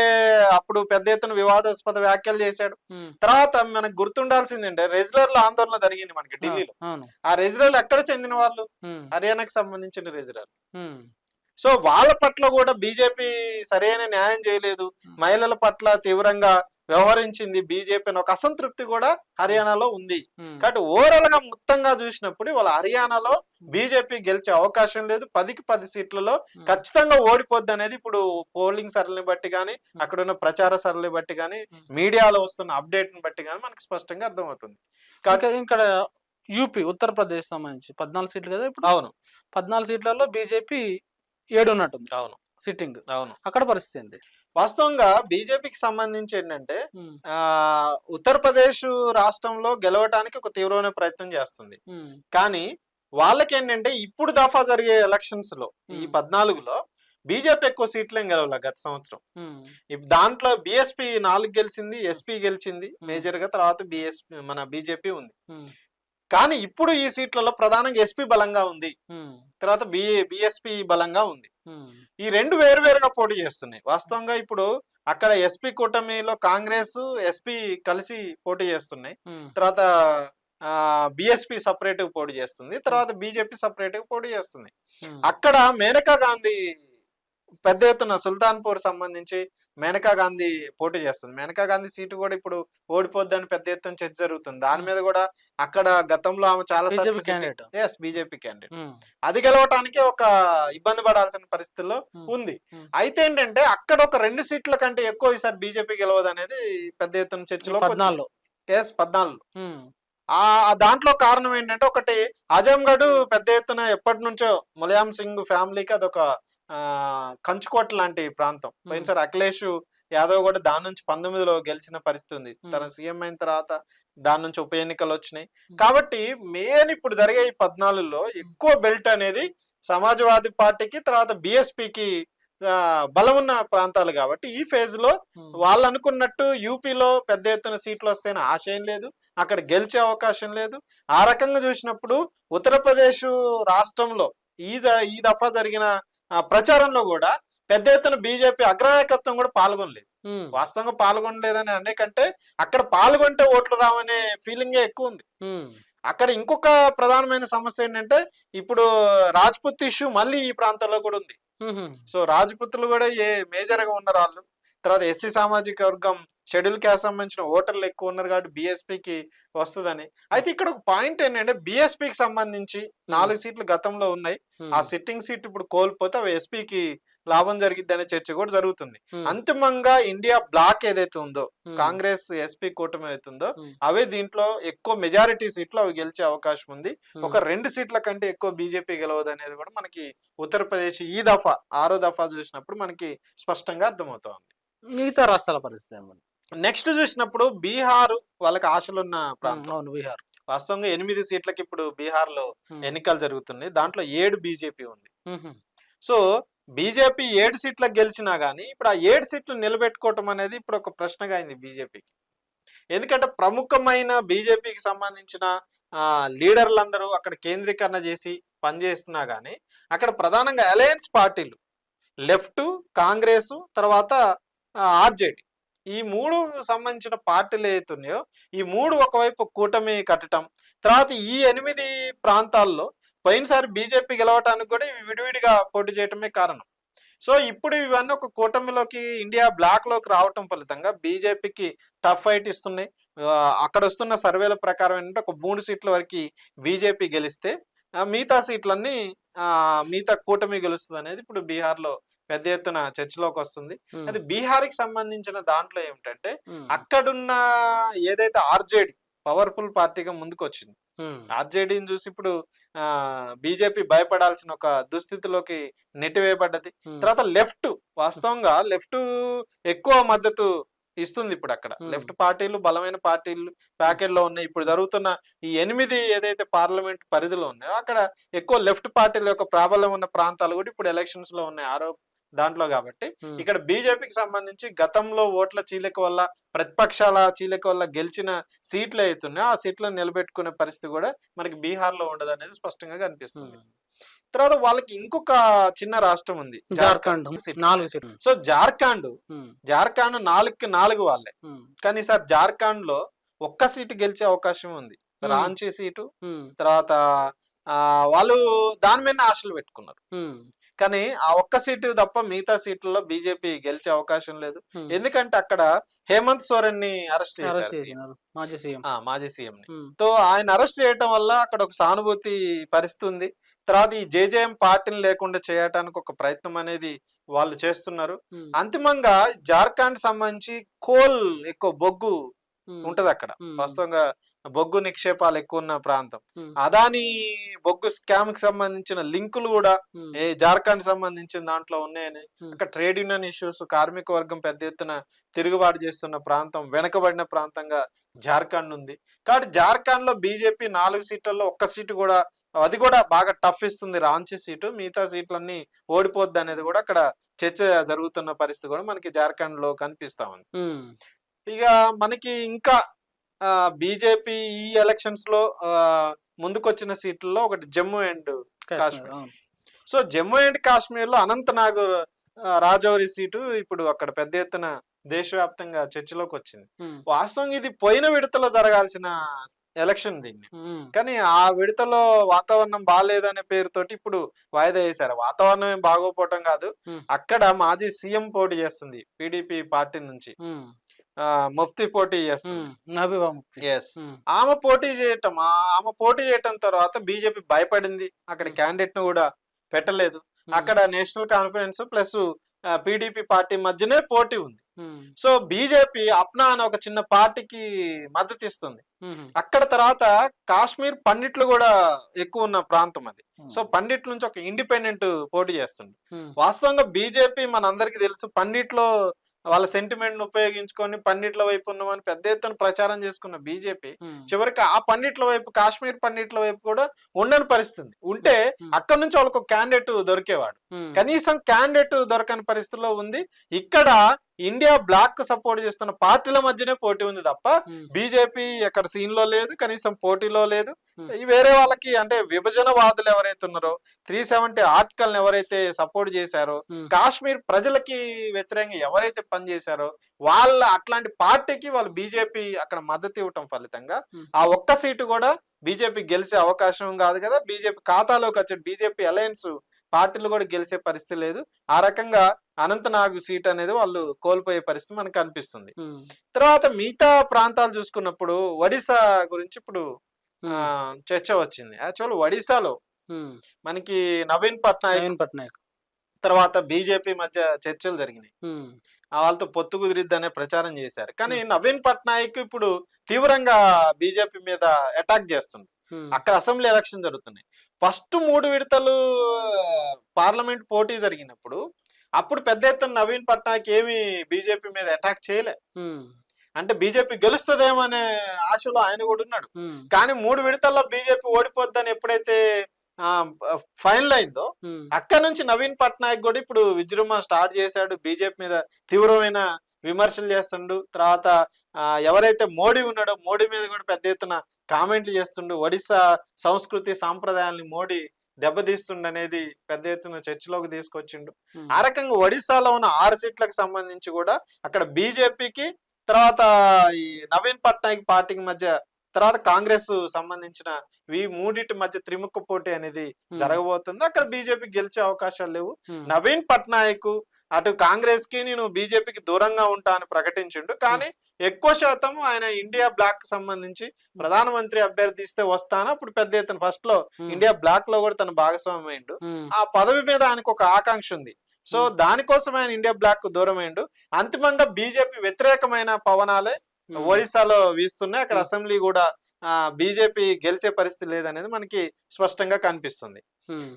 అప్పుడు పెద్ద ఎత్తున వివాదాస్పద వ్యాఖ్యలు చేశాడు. తర్వాత మనకు గుర్తుండాల్సిందంటే రెజ్లర్ల ఆందోళన జరిగింది మనకి ఢిల్లీలో. ఆ రెజ్లర్లు ఎక్కడ చెందిన వాళ్ళు? హర్యానాకి సంబంధించిన రెజ్లర్లు. సో వాళ్ళ పట్ల కూడా బీజేపీ సరైన న్యాయం చేయలేదు, మహిళల పట్ల తీవ్రంగా వ్యవహరించింది బీజేపీ అని ఒక అసంతృప్తి కూడా హర్యానాలో ఉంది. కాబట్టి ఓవరాల్ గా మొత్తంగా చూసినప్పుడు వాళ్ళ హర్యానాలో బీజేపీ గెలిచే అవకాశం లేదు. 10కి 10 సీట్లలో ఖచ్చితంగా ఓడిపోద్ది అనేది ఇప్పుడు పోలింగ్ సరళిని బట్టి గానీ, అక్కడ ఉన్న ప్రచార సరళిని బట్టి గానీ, మీడియాలో వస్తున్న అప్డేట్ ని బట్టి గానీ మనకు స్పష్టంగా అర్థమవుతుంది. కాబట్టి ఇక్కడ యూపీ ఉత్తరప్రదేశ్ సంబంధించి 14 సీట్లు కదా ఇప్పుడు. అవును, 14 సీట్లలో బీజేపీ 7 ఉన్నట్టుంది. అవును, సిట్టింగ్. అవును. అక్కడ పరిస్థితి ఏంటి? వాస్తవంగా బీజేపీకి సంబంధించి ఏంటంటే ఉత్తరప్రదేశ్ రాష్ట్రంలో గెలవడానికి ఒక తీవ్రమైన ప్రయత్నం చేస్తుంది. కానీ వాళ్ళకి ఏంటంటే ఇప్పుడు దఫా జరిగే ఎలక్షన్స్ లో ఈ 14లో బీజేపీ ఎక్కువ సీట్లేం గెలవలే గత సంవత్సరం. దాంట్లో బిఎస్పీ 4 గెలిచింది, ఎస్పీ గెలిచింది మేజర్ గా, తర్వాత మన బీజేపీ ఉంది. కానీ ఇప్పుడు ఈ సీట్లలో ప్రధానంగా ఎస్పీ బలంగా ఉంది, తర్వాత బిఎస్పీ బలంగా ఉంది. ఈ రెండు వేరువేరుగా పోటీ చేస్తున్నాయి. వాస్తవంగా ఇప్పుడు అక్కడ ఎస్పీ కూటమిలో కాంగ్రెస్ ఎస్పీ కలిసి పోటీ చేస్తున్నాయి, తర్వాత బిఎస్పీ సపరేట్ గా పోటీ చేస్తుంది, తర్వాత బీజేపీ సపరేట్ గా పోటీ చేస్తుంది. అక్కడ మేనకా గాంధీ పెద్ద ఎత్తున సుల్తాన్పూర్ సంబంధించి మేనకా గాంధీ పోటీ చేస్తుంది. మేనకా గాంధీ సీటు కూడా ఇప్పుడు ఓడిపోద్దని పెద్ద ఎత్తున చర్చ జరుగుతుంది. దాని మీద కూడా అక్కడ గతంలో ఆమె చాలా బీజేపీ క్యాండిడేట్, అది గెలవటానికి ఒక ఇబ్బంది పడాల్సిన పరిస్థితుల్లో ఉంది. అయితే ఏంటంటే అక్కడ ఒక 2 సీట్ల కంటే ఎక్కువ ఈసారి బీజేపీ గెలవదు అనేది పెద్ద ఎత్తున చర్చలో 14. ఆ దాంట్లో కారణం ఏంటంటే ఒకటి ఆజంగఢ్ పెద్ద ఎత్తున ఎప్పటి నుంచో ములాయం సింగ్ ఫ్యామిలీకి అదొక కంచుకోట లాంటి ప్రాంతం. పోయినసారి అఖిలేష్ యాదవ్ కూడా దాని నుంచి 19లో గెలిచిన పరిస్థితి ఉంది. తన సీఎం అయిన తర్వాత దాని నుంచి ఉప ఎన్నికలు వచ్చినాయి. కాబట్టి మెయిన్ ఇప్పుడు జరిగే ఈ 14లో ఎక్కువ బెల్ట్ అనేది సమాజ్వాదీ పార్టీకి, తర్వాత బిఎస్పికి బలం ఉన్న ప్రాంతాలు కాబట్టి ఈ ఫేజ్ లో వాళ్ళు అనుకున్నట్టు యూపీలో పెద్ద ఎత్తున సీట్లు వస్తేనే ఆశ ఏం లేదు, అక్కడ గెలిచే అవకాశం లేదు. ఆ రకంగా చూసినప్పుడు ఉత్తరప్రదేశ్ రాష్ట్రంలో ఈ దఫా జరిగిన ప్రచారంలో కూడా పెద్ద ఎత్తున బీజేపీ అగ్రనాయకత్వం కూడా పాల్గొనలేదు. వాస్తవంగా పాల్గొనలేదని అనేకంటే అక్కడ పాల్గొంటే ఓట్లు రావనే ఫీలింగే ఎక్కువ ఉంది. అక్కడ ఇంకొక ప్రధానమైన సమస్య ఏంటంటే ఇప్పుడు రాజ్పుత్ ఇష్యూ మళ్ళీ ఈ ప్రాంతంలో కూడా ఉంది. సో రాజ్పుత్లు కూడా మేజర్ గా ఉన్నారు వాళ్ళు. తర్వాత ఎస్సీ సామాజిక వర్గం, షెడ్యూల్ క్యాస్ట్ సంబంధించిన ఓటర్లు ఎక్కువ ఉన్నారు కాబట్టి బిఎస్పికి వస్తుందని. అయితే ఇక్కడ ఒక పాయింట్ ఏంటంటే బిఎస్పికి సంబంధించి 4 సీట్లు గతంలో ఉన్నాయి. ఆ సిట్టింగ్ సీట్ ఇప్పుడు కోల్పోతే అవి ఎస్పీకి లాభం జరిగిద్ది అనే చర్చ కూడా జరుగుతుంది. అంతిమంగా ఇండియా బ్లాక్ ఏదైతే ఉందో, కాంగ్రెస్ ఎస్పీ కూటమి అవుతుందో అవే దీంట్లో ఎక్కువ మెజారిటీ సీట్లు అవి గెలిచే అవకాశం ఉంది. ఒక 2 సీట్ల కంటే ఎక్కువ బీజేపీ గెలవదు అనేది కూడా మనకి ఉత్తరప్రదేశ్ ఈ దఫా 6వ దఫా చూసినప్పుడు మనకి స్పష్టంగా అర్థమవుతోంది. మిగతా రాష్ట్రాల పరిస్థితి నెక్స్ట్ చూసినప్పుడు బీహార్ వాళ్ళకి ఆశలున్న ప్రాంతం. బీహార్ వాస్తవంగా 8 సీట్లకి ఇప్పుడు బీహార్ లో ఎన్నికలు జరుగుతున్నాయి. దాంట్లో 7 బీజేపీ ఉంది. సో బీజేపీ 7 సీట్లకు గెలిచినా గానీ ఇప్పుడు ఆ 7 సీట్లు నిలబెట్టుకోవటం అనేది ఇప్పుడు ఒక ప్రశ్నగా అయింది బీజేపీకి. ఎందుకంటే ప్రముఖమైన బీజేపీకి సంబంధించిన లీడర్లందరూ అక్కడ కేంద్రీకరణ చేసి పనిచేస్తున్నా గానీ అక్కడ ప్రధానంగా అలయన్స్ పార్టీలు, లెఫ్ట్, కాంగ్రెస్, తర్వాత ఆర్జేడీ, ఈ 3 సంబంధించిన పార్టీలు ఏతున్నాయో ఈ 3 ఒకవైపు కూటమి కట్టడం, తర్వాత ఈ 8 ప్రాంతాల్లో పోయినసారి బీజేపీ గెలవటానికి కూడా ఇవి విడివిడిగా పోటీ చేయటమే కారణం. సో ఇప్పుడు ఇవన్నీ ఒక కూటమిలోకి, ఇండియా బ్లాక్ లోకి రావటం ఫలితంగా బీజేపీకి టఫ్ ఫైట్ ఇస్తున్నాయి. అక్కడ వస్తున్న సర్వేల ప్రకారం ఏంటంటే ఒక 3 సీట్ల వరకు బీజేపీ గెలిస్తే మిగతా సీట్లన్నీ మిగతా కూటమి గెలుస్తుంది అనేది ఇప్పుడు బీహార్ లో పెద్ద ఎత్తున చర్చలోకి వస్తుంది. అది బీహార్కి సంబంధించిన దాంట్లో ఏమిటంటే అక్కడున్న ఏదైతే ఆర్జేడీ పవర్ఫుల్ పార్టీగా ముందుకు వచ్చింది, ఆర్జేడీని చూసి ఇప్పుడు బీజేపీ భయపడాల్సిన ఒక దుస్థితిలోకి నెట్టివేయబడ్డది. తర్వాత లెఫ్ట్, వాస్తవంగా లెఫ్ట్ ఎక్కువ మద్దతు ఇస్తుంది. ఇప్పుడు అక్కడ లెఫ్ట్ పార్టీలు బలమైన పార్టీలు ప్యాకెట్ లో ఉన్నాయి. ఇప్పుడు జరుగుతున్న ఈ 8 ఏదైతే పార్లమెంట్ పరిధిలో ఉన్నాయో అక్కడ ఎక్కువ లెఫ్ట్ పార్టీల యొక్క ప్రాబల్యం ఉన్న ప్రాంతాలు కూడా ఇప్పుడు ఎలక్షన్స్ లో ఉన్నాయి దాంట్లో. కాబట్టి ఇక్కడ బీజేపీకి సంబంధించి గతంలో ఓట్ల చీలిక వల్ల, ప్రతిపక్షాల చీలిక వల్ల గెలిచిన సీట్లు అవుతున్నాయో ఆ సీట్లను నిలబెట్టుకునే పరిస్థితి కూడా మనకి బీహార్ లో ఉండదు అనేది స్పష్టంగా కనిపిస్తుంది. తర్వాత వాళ్ళకి ఇంకొక చిన్న రాష్ట్రం ఉంది, జార్ఖండ్. 4 సీట్లు. సో జార్ఖండ్ 4కి 4 వాళ్ళే. కానీ సార్ జార్ఖండ్ లో 1 సీటు గెలిచే అవకాశం ఉంది, రాంచీ సీటు. తర్వాత వాళ్ళు దాని మీద ఆశలు పెట్టుకున్నారు. కానీ ఆ 1 సీటు తప్ప మిగతా సీట్లలో బీజేపీ గెలిచే అవకాశం లేదు. ఎందుకంటే అక్కడ హేమంత్ సోరెన్ ని అరెస్ట్ చేశారు, మాజీ సీఎం ని. తో ఆయన అరెస్ట్ చేయటం వల్ల అక్కడ ఒక సానుభూతి పరిస్థితి ఉంది. తర్వాత ఈ జేజేఎం పార్టీని లేకుండా చేయటానికి ఒక ప్రయత్నం అనేది వాళ్ళు చేస్తున్నారు. అంతిమంగా జార్ఖండ్ సంబంధించి కోల్ ఎక్కువ, బొగ్గు ఉంటది అక్కడ. వాస్తవంగా బొగ్గు నిక్షేపాలు ఎక్కువ ఉన్న ప్రాంతం. అదాని బొగ్గు స్కామ్ కి సంబంధించిన లింకులు కూడా జార్ఖండ్ సంబంధించిన దాంట్లో ఉన్నాయని, అక్కడ ట్రేడ్ యూనియన్ ఇష్యూస్, కార్మిక వర్గం పెద్ద ఎత్తున తిరుగుబాటు చేస్తున్న ప్రాంతం, వెనకబడిన ప్రాంతంగా జార్ఖండ్ ఉంది. కాబట్టి జార్ఖండ్ లో బీజేపీ 4 సీట్లలో 1 సీటు కూడా, అది కూడా బాగా టఫ్ ఇస్తుంది, రాంచీ సీటు. మిగతా సీట్లన్నీ ఓడిపోద్ది అనేది కూడా అక్కడ చర్చ జరుగుతున్న పరిస్థితి కూడా మనకి జార్ఖండ్ లో కనిపిస్తా ఉంది. ఇక మనకి ఇంకా బీజేపీ ఈ ఎలక్షన్స్ లో ముందుకొచ్చిన సీట్లలో ఒకటి Jammu and Kashmir. So Jammu and Kashmir లో అనంతనాగ్ రాజౌరి సీటు ఇప్పుడు అక్కడ పెద్ద ఎత్తున దేశవ్యాప్తంగా చర్చలోకి వచ్చింది. వాస్తవంగా ఇది పోయిన విడతలో జరగాల్సిన ఎలక్షన్ దీన్ని, కానీ ఆ విడతలో వాతావరణం బాగాలేదనే పేరుతోటి ఇప్పుడు వాయిదా వేశారు. వాతావరణం ఏం బాగోపోవటం కాదు, అక్కడ మాజీ సీఎం పోటీ చేస్తుంది పీడీపీ పార్టీ నుంచి, ముఫ్తీ పోటీ చేస్తుంది. ఆమె పోటీ చేయటం తర్వాత బీజేపీ భయపడింది, అక్కడ క్యాండిడేట్ ను కూడా పెట్టలేదు. అక్కడ national conference plus PDP party మధ్యనే పోటీ ఉంది. సో బీజేపీ అప్నా అనే ఒక చిన్న పార్టీకి మద్దతు ఇస్తుంది. అక్కడ తర్వాత కాశ్మీర్ పండిట్లు కూడా ఎక్కువ ఉన్న ప్రాంతం అది. సో పండిట్ నుంచి ఒక ఇండిపెండెంట్ పోటీ చేస్తుంది. వాస్తవంగా బీజేపీ మనందరికి తెలుసు పండిట్లో వాళ్ళ సెంటిమెంట్ ను ఉపయోగించుకొని పండిట్ల వైపు ఉన్నామని పెద్ద ఎత్తున ప్రచారం చేసుకున్న బీజేపీ చివరికి ఆ పండిట్ల వైపు, కాశ్మీర్ పండిట్ల వైపు కూడా ఉండని పరిస్థితి. ఉంటే అక్కడ నుంచి వాళ్ళకు క్యాండిడేట్ దొరికేవాడు. కనీసం క్యాండిడేట్ దొరకని పరిస్థితిలో ఉంది. ఇక్కడ ఇండియా బ్లాక్ సపోర్ట్ చేస్తున్న పార్టీల మధ్యనే పోటీ ఉంది తప్ప బీజేపీ ఎక్కడ సీన్ లో లేదు, కనీసం పోటీలో లేదు. వేరే వాళ్ళకి అంటే విభజనవాదులు ఎవరైతే ఉన్నారో, 370 ఆర్టికల్ ఎవరైతే సపోర్ట్ చేశారో, కాశ్మీర్ ప్రజలకి వ్యతిరేకంగా ఎవరైతే పనిచేశారో వాళ్ళ అట్లాంటి పార్టీకి వాళ్ళు బీజేపీ అక్కడ మద్దతు ఇవ్వటం ఫలితంగా ఆ ఒక్క సీటు కూడా బీజేపీ గెలిచే అవకాశం కాదు కదా. బీజేపీ ఖాతాలోకి వచ్చే బీజేపీ అలయన్స్ పార్టీలు కూడా గెలిచే పరిస్థితి లేదు. ఆ రకంగా అనంతనాగ్ సీట్ అనేది వాళ్ళు కోల్పోయే పరిస్థితి మనకు అనిపిస్తుంది. తర్వాత మిగతా ప్రాంతాలు చూసుకున్నప్పుడు ఒడిశా గురించి ఇప్పుడు చర్చ వచ్చింది. యాక్చువల్ ఒడిశాలో మనకి నవీన్ పట్నాయక్ తర్వాత బీజేపీ మధ్య చర్చలు జరిగినాయి. వాళ్ళతో పొత్తు కుదిరిద్ది అనే ప్రచారం చేశారు. కానీ నవీన్ పట్నాయక్ ఇప్పుడు తీవ్రంగా బీజేపీ మీద అటాక్ చేస్తుంది. అక్కడ అసెంబ్లీ ఎలక్షన్ జరుగుతున్నాయి. ఫస్ట్ 3 విడతలు పార్లమెంట్ పోటీ జరిగినప్పుడు అప్పుడు పెద్ద ఎత్తున నవీన్ పట్నాయక్ ఏమి బీజేపీ మీద అటాక్ చేయలే. అంటే బీజేపీ గెలుస్తుందేమో అనే ఆశలో ఆయన కూడా ఉన్నాడు. కానీ 3 విడతల్లో బీజేపీ ఓడిపోద్దని ఎప్పుడైతే ఫైనల్ అయిందో అక్కడ నుంచి నవీన్ పట్నాయక్ కూడా ఇప్పుడు విజృంభణ స్టార్ట్ చేశాడు. బీజేపీ మీద తీవ్రమైన విమర్శలు చేస్తుండు. తర్వాత ఎవరైతే మోడీ ఉన్నాడో మోడీ మీద కూడా పెద్ద ఎత్తున కామెంట్లు చేస్తుండు. ఒడిశా సంస్కృతి సాంప్రదాయాల్ని మోడీ దెబ్బతీస్తుండ అనేది పెద్ద ఎత్తున చర్చలోకి తీసుకొచ్చిండు. ఆ రకంగా ఒడిశాలో ఉన్న 6 సీట్లకు సంబంధించి కూడా అక్కడ బీజేపీకి తర్వాత ఈ నవీన్ పట్నాయక్ పార్టీకి మధ్య తర్వాత కాంగ్రెస్ సంబంధించిన ఈ మూడింటి మధ్య త్రిముఖ పోటీ అనేది జరగబోతుంది. అక్కడ బీజేపీ గెలిచే అవకాశాలు లేవు. నవీన్ పట్నాయక్ అటు కాంగ్రెస్ కి నేను బీజేపీకి దూరంగా ఉంటా అని ప్రకటించిండు. కానీ ఎక్కువ శాతం ఆయన ఇండియా బ్లాక్ కి సంబంధించి ప్రధానమంత్రి అభ్యర్థిస్తే వస్తాను. అప్పుడు పెద్ద ఎత్తున ఫస్ట్ లో ఇండియా బ్లాక్ లో కూడా తన భాగస్వామ్యం అయిండు. ఆ పదవి మీద ఆయనకు ఒక ఆకాంక్ష ఉంది. సో దానికోసం ఆయన ఇండియా బ్లాక్ కు దూరం అయిండు. అంతిమంగా బీజేపీ వ్యతిరేకమైన పవనాలే ఒడిశాలో వీస్తున్నాయి. అక్కడ అసెంబ్లీ కూడా బీజేపీ గెలిచే పరిస్థితి లేదనేది మనకి స్పష్టంగా కనిపిస్తుంది.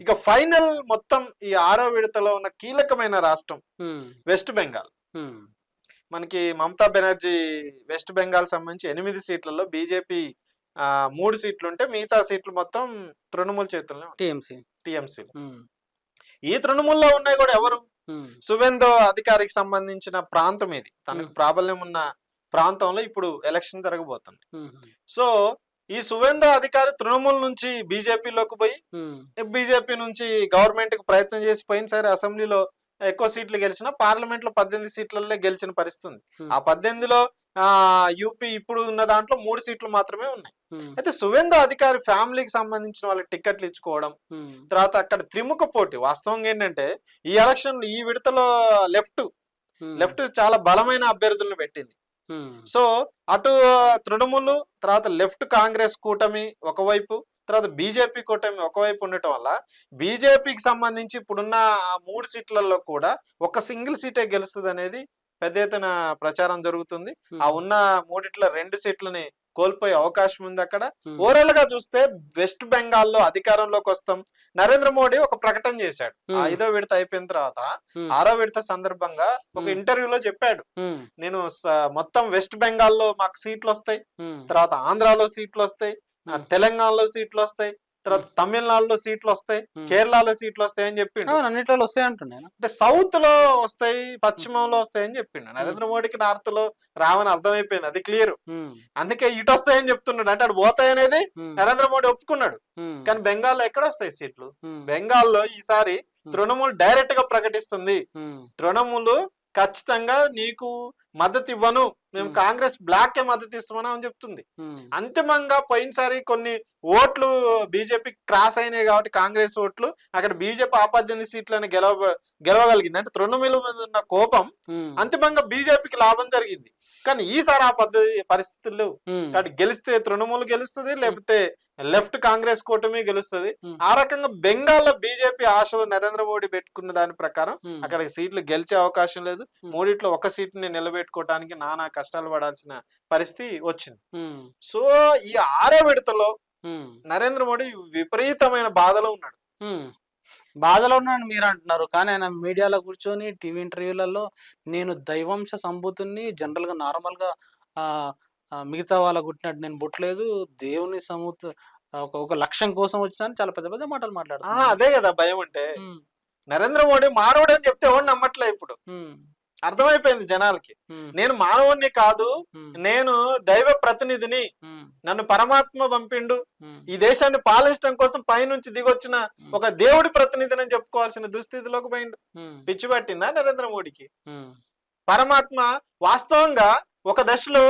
ఇక ఫైనల్ మొత్తం ఈ 6వ విడతలో ఉన్న కీలకమైన రాష్ట్రం వెస్ట్ బెంగాల్. మనకి మమతా బెనర్జీ వెస్ట్ బెంగాల్ సంబంధించి 8 సీట్లలో బీజేపీ 3 సీట్లు ఉంటే మిగతా సీట్లు మొత్తం తృణమూల్ చేతుల్లో టిఎంసీ. ఈ తృణమూల్లో ఉన్నాయి కూడా ఎవరు? సువేందో అధికారికి సంబంధించిన ప్రాంతం ఇది. తనకు ప్రాబల్యం ఉన్న ప్రాంతంలో ఇప్పుడు ఎలక్షన్ జరగబోతుంది. సో ఈ సువేందో అధికారి తృణమూల్ నుంచి బీజేపీలోకి పోయి బీజేపీ నుంచి గవర్నమెంట్ కి ప్రయత్నం చేసి పోయినసారి అసెంబ్లీలో ఎక్కువ సీట్లు గెలిచిన పార్లమెంట్ లో 18 సీట్లలో గెలిచిన పరిస్థితి. ఆ 18లో యూపీ ఇప్పుడు ఉన్న దాంట్లో 3 సీట్లు మాత్రమే ఉన్నాయి. అయితే సువేందో అధికారి ఫ్యామిలీకి సంబంధించిన వాళ్ళకి టికెట్లు ఇచ్చుకోవడం, తర్వాత అక్కడ త్రిముఖ పోటీ. వాస్తవంగా ఏంటంటే ఈ ఎలక్షన్ ఈ విడతలో లెఫ్ట్ చాలా బలమైన అభ్యర్థులను పెట్టింది. సో అటు తృణమూలు తర్వాత లెఫ్ట్ కాంగ్రెస్ కూటమి ఒకవైపు, తర్వాత బీజేపీ కూటమి ఒకవైపు ఉండటం వల్ల బీజేపీకి సంబంధించి ఇప్పుడున్న 3 సీట్లలో కూడా ఒక సింగిల్ సీటే గెలుస్తుంది అనేది పెద్ద ఎత్తున ప్రచారం జరుగుతుంది. ఆ ఉన్న 3 2 సీట్లని కోల్పోయే అవకాశం ఉంది. అక్కడ ఓవరాల్ గా చూస్తే వెస్ట్ బెంగాల్లో అధికారంలోకి వస్తాం. నరేంద్ర మోడీ ఒక ప్రకటన చేశాడు. 5వ విడత అయిపోయిన తర్వాత 6వ విడత సందర్భంగా ఒక ఇంటర్వ్యూలో చెప్పాడు, నేను మొత్తం వెస్ట్ బెంగాల్లో మాకు సీట్లు వస్తాయి, తర్వాత ఆంధ్రాలో సీట్లు వస్తాయి, తెలంగాణలో సీట్లు వస్తాయి, తర్వాత తమిళనాడులో సీట్లు వస్తాయి, కేరళలో సీట్లు వస్తాయి అని చెప్పిండు. అన్నిట్లో వస్తాయి అంటున్నాను. అంటే సౌత్ లో వస్తాయి, పశ్చిమంలో వస్తాయని చెప్పిండు. నరేంద్ర మోడీకి నార్త్ లో రావని అర్థమైపోయింది, అది క్లియర్. అందుకే ఇటు వస్తాయని చెప్తున్నాడు. అంటే అటు పోతాయి అనేది నరేంద్ర మోడీ ఒప్పుకున్నాడు. కానీ బెంగాల్లో ఎక్కడ వస్తాయి సీట్లు? బెంగాల్లో ఈసారి తృణమూల్ డైరెక్ట్ గా ప్రకటిస్తుంది, తృణమూల్ ఖచ్చితంగా నీకు మద్దతు ఇవ్వను, మేము కాంగ్రెస్ బ్లాక్ కే మద్దతు ఇస్తామని అని చెప్తుంది. అంతిమంగా పోయినసారి కొన్ని ఓట్లు బీజేపీ క్రాస్ అయినాయి కాబట్టి కాంగ్రెస్ ఓట్లు అక్కడ బీజేపీ 18 సీట్లను గెలవగలిగింది. అంటే తృణమూల్ మీద ఉన్న కోపం అంతిమంగా బీజేపీకి లాభం జరిగింది. కానీ ఈసారి ఆ పరిస్థితులు లేవు. కాబట్టి గెలిస్తే తృణమూల్ గెలుస్తుంది, లేకపోతే లెఫ్ట్ కాంగ్రెస్ కూటమి గెలుస్తుంది. ఆ రకంగా బెంగాల్లో బీజేపీ ఆశలు నరేంద్ర మోడీ పెట్టుకున్న దాని ప్రకారం అక్కడ సీట్లు గెలిచే అవకాశం లేదు. 3లో ఒక సీట్ని నిలబెట్టుకోవడానికి నానా కష్టాలు పడాల్సిన పరిస్థితి వచ్చింది. సో ఈ 6వ విడతలో నరేంద్ర మోడీ విపరీతమైన బాధలో ఉన్నాడు. బాధలో ఉన్నాను మీరు అంటున్నారు, కానీ ఆయన మీడియాలో కూర్చొని టీవీ ఇంటర్వ్యూలలో నేను దైవంశ సంభూతుని, జనరల్ గా నార్మల్ గా ఆ మిగతా వాళ్ళ కుట్టినట్టు నేను పుట్టలేదు, దేవుని ఒక లక్ష్యం కోసం వచ్చినా చాలా పెద్ద పెద్ద మాటలు మాట్లాడుతున్నాను. అదే కదా భయం అంటే. నరేంద్ర మోడీ మానవుడు అని చెప్తే ఎవరు నమ్మట్లే ఇప్పుడు. అర్థమైపోయింది జనాలకి. నేను మానవుణ్ణి కాదు, నేను దైవ ప్రతినిధిని, నన్ను పరమాత్మ పంపిండు, ఈ దేశాన్ని పాలించడం కోసం పైనుంచి దిగొచ్చిన ఒక దేవుడి ప్రతినిధిని అని చెప్పుకోవాల్సిన దుస్థితిలోకి పోయిండు. పిచ్చి పట్టిందా నరేంద్ర మోడీకి? పరమాత్మ వాస్తవంగా ఒక దశలో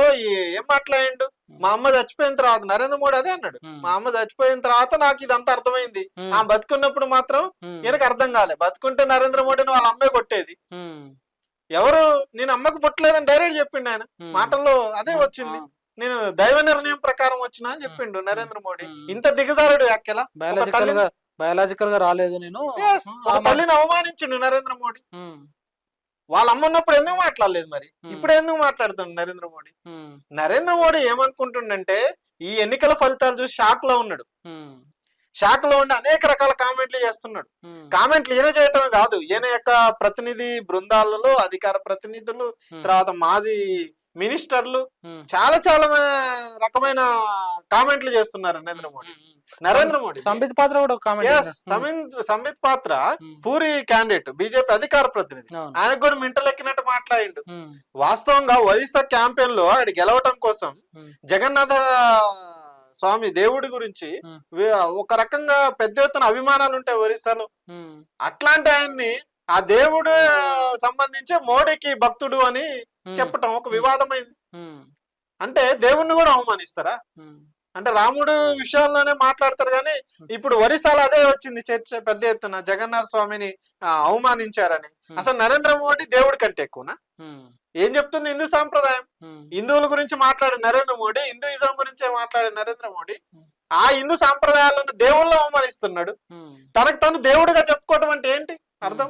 ఏం మాట్లాడిండు, మా అమ్మ చచ్చిపోయిన తర్వాత నరేంద్ర మోడీ అదే అన్నాడు, మా అమ్మ చచ్చిపోయిన తర్వాత నాకు ఇదంతా అర్థమైంది, ఆ బతుకున్నప్పుడు మాత్రం ఈయనకు అర్థం కాలే, బతుకుంటే నరేంద్ర మోడీని వాళ్ళ అమ్మే కొట్టేది. ఎవరు నేను అమ్మకు పుట్టలేదని డైరెక్ట్ చెప్పిండు ఆయన మాటల్లో, అదే వచ్చింది, నేను దైవ నిర్ణయం ప్రకారం వచ్చినా అని చెప్పిండు నరేంద్ర మోడీ. ఇంత దిగజారుడు వ్యాఖ్యల, బయాలజికల్ గా రాలేదు నేను, తల్లిని అవమానించిండు నరేంద్ర మోడీ. వాళ్ళ అమ్మ ఉన్నప్పుడు ఎందుకు మాట్లాడలేదు, మరి ఇప్పుడు ఎందుకు మాట్లాడుతుండు నరేంద్ర మోడీ? నరేంద్ర మోడీ ఏమనుకుంటుండంటే ఈ ఎన్నికల ఫలితాలు చూసి షాక్ లో ఉన్నాడు. షాక్ లో ఉండి అనేక రకాల కామెంట్లు చేస్తున్నాడు. కామెంట్లు ఈయన చేయటమే కాదు, ఈయన యొక్క ప్రతినిధి బృందాలలో అధికార ప్రతినిధులు, తర్వాత మాజీ మినిస్టర్లు చాలా చాలా రకమైన కామెంట్లు చేస్తున్నారు నరేంద్ర మోడీ. సంబిత్ పాత్ర కూడా సంబిత్ పాత్ర పూరి క్యాండిడేట్, బీజేపీ అధికార ప్రతినిధి, ఆయనకు కూడా మింటలెక్కినట్టు మాట్లాడిండు. వాస్తవంగా ఒరిస్సా క్యాంపెయిన్ లో ఆయన గెలవటం కోసం జగన్నాథ స్వామి దేవుడి గురించి ఒక రకంగా పెద్ద ఎత్తున అభిమానాలు ఉంటాయి ఒరిస్సాలో. అట్లాంటి ఆయన్ని ఆ దేవుడు సంబంధించి మోడీకి భక్తుడు అని చెప్పటం ఒక వివాదమైంది. అంటే దేవుణ్ణి కూడా అవమానిస్తారా? అంటే రాముడు విషయాల్లోనే మాట్లాడతారు కానీ ఇప్పుడు ఒరిస్సాలో అదే వచ్చింది చర్చ పెద్ద ఎత్తున, జగన్నాథ స్వామిని అవమానించారని. అసలు నరేంద్ర మోడీ దేవుడి కంటే ఎక్కువనా? ఏం చెప్తుంది హిందూ సాంప్రదాయం? హిందువుల గురించి మాట్లాడే నరేంద్ర మోడీ, హిందూయిజం గురించే మాట్లాడే నరేంద్ర మోడీ ఆ హిందూ సాంప్రదాయాలను దేవుళ్ళు అవమానిస్తున్నాడు. తనకు తను దేవుడిగా చెప్పుకోవడం అంటే ఏంటి అర్థం?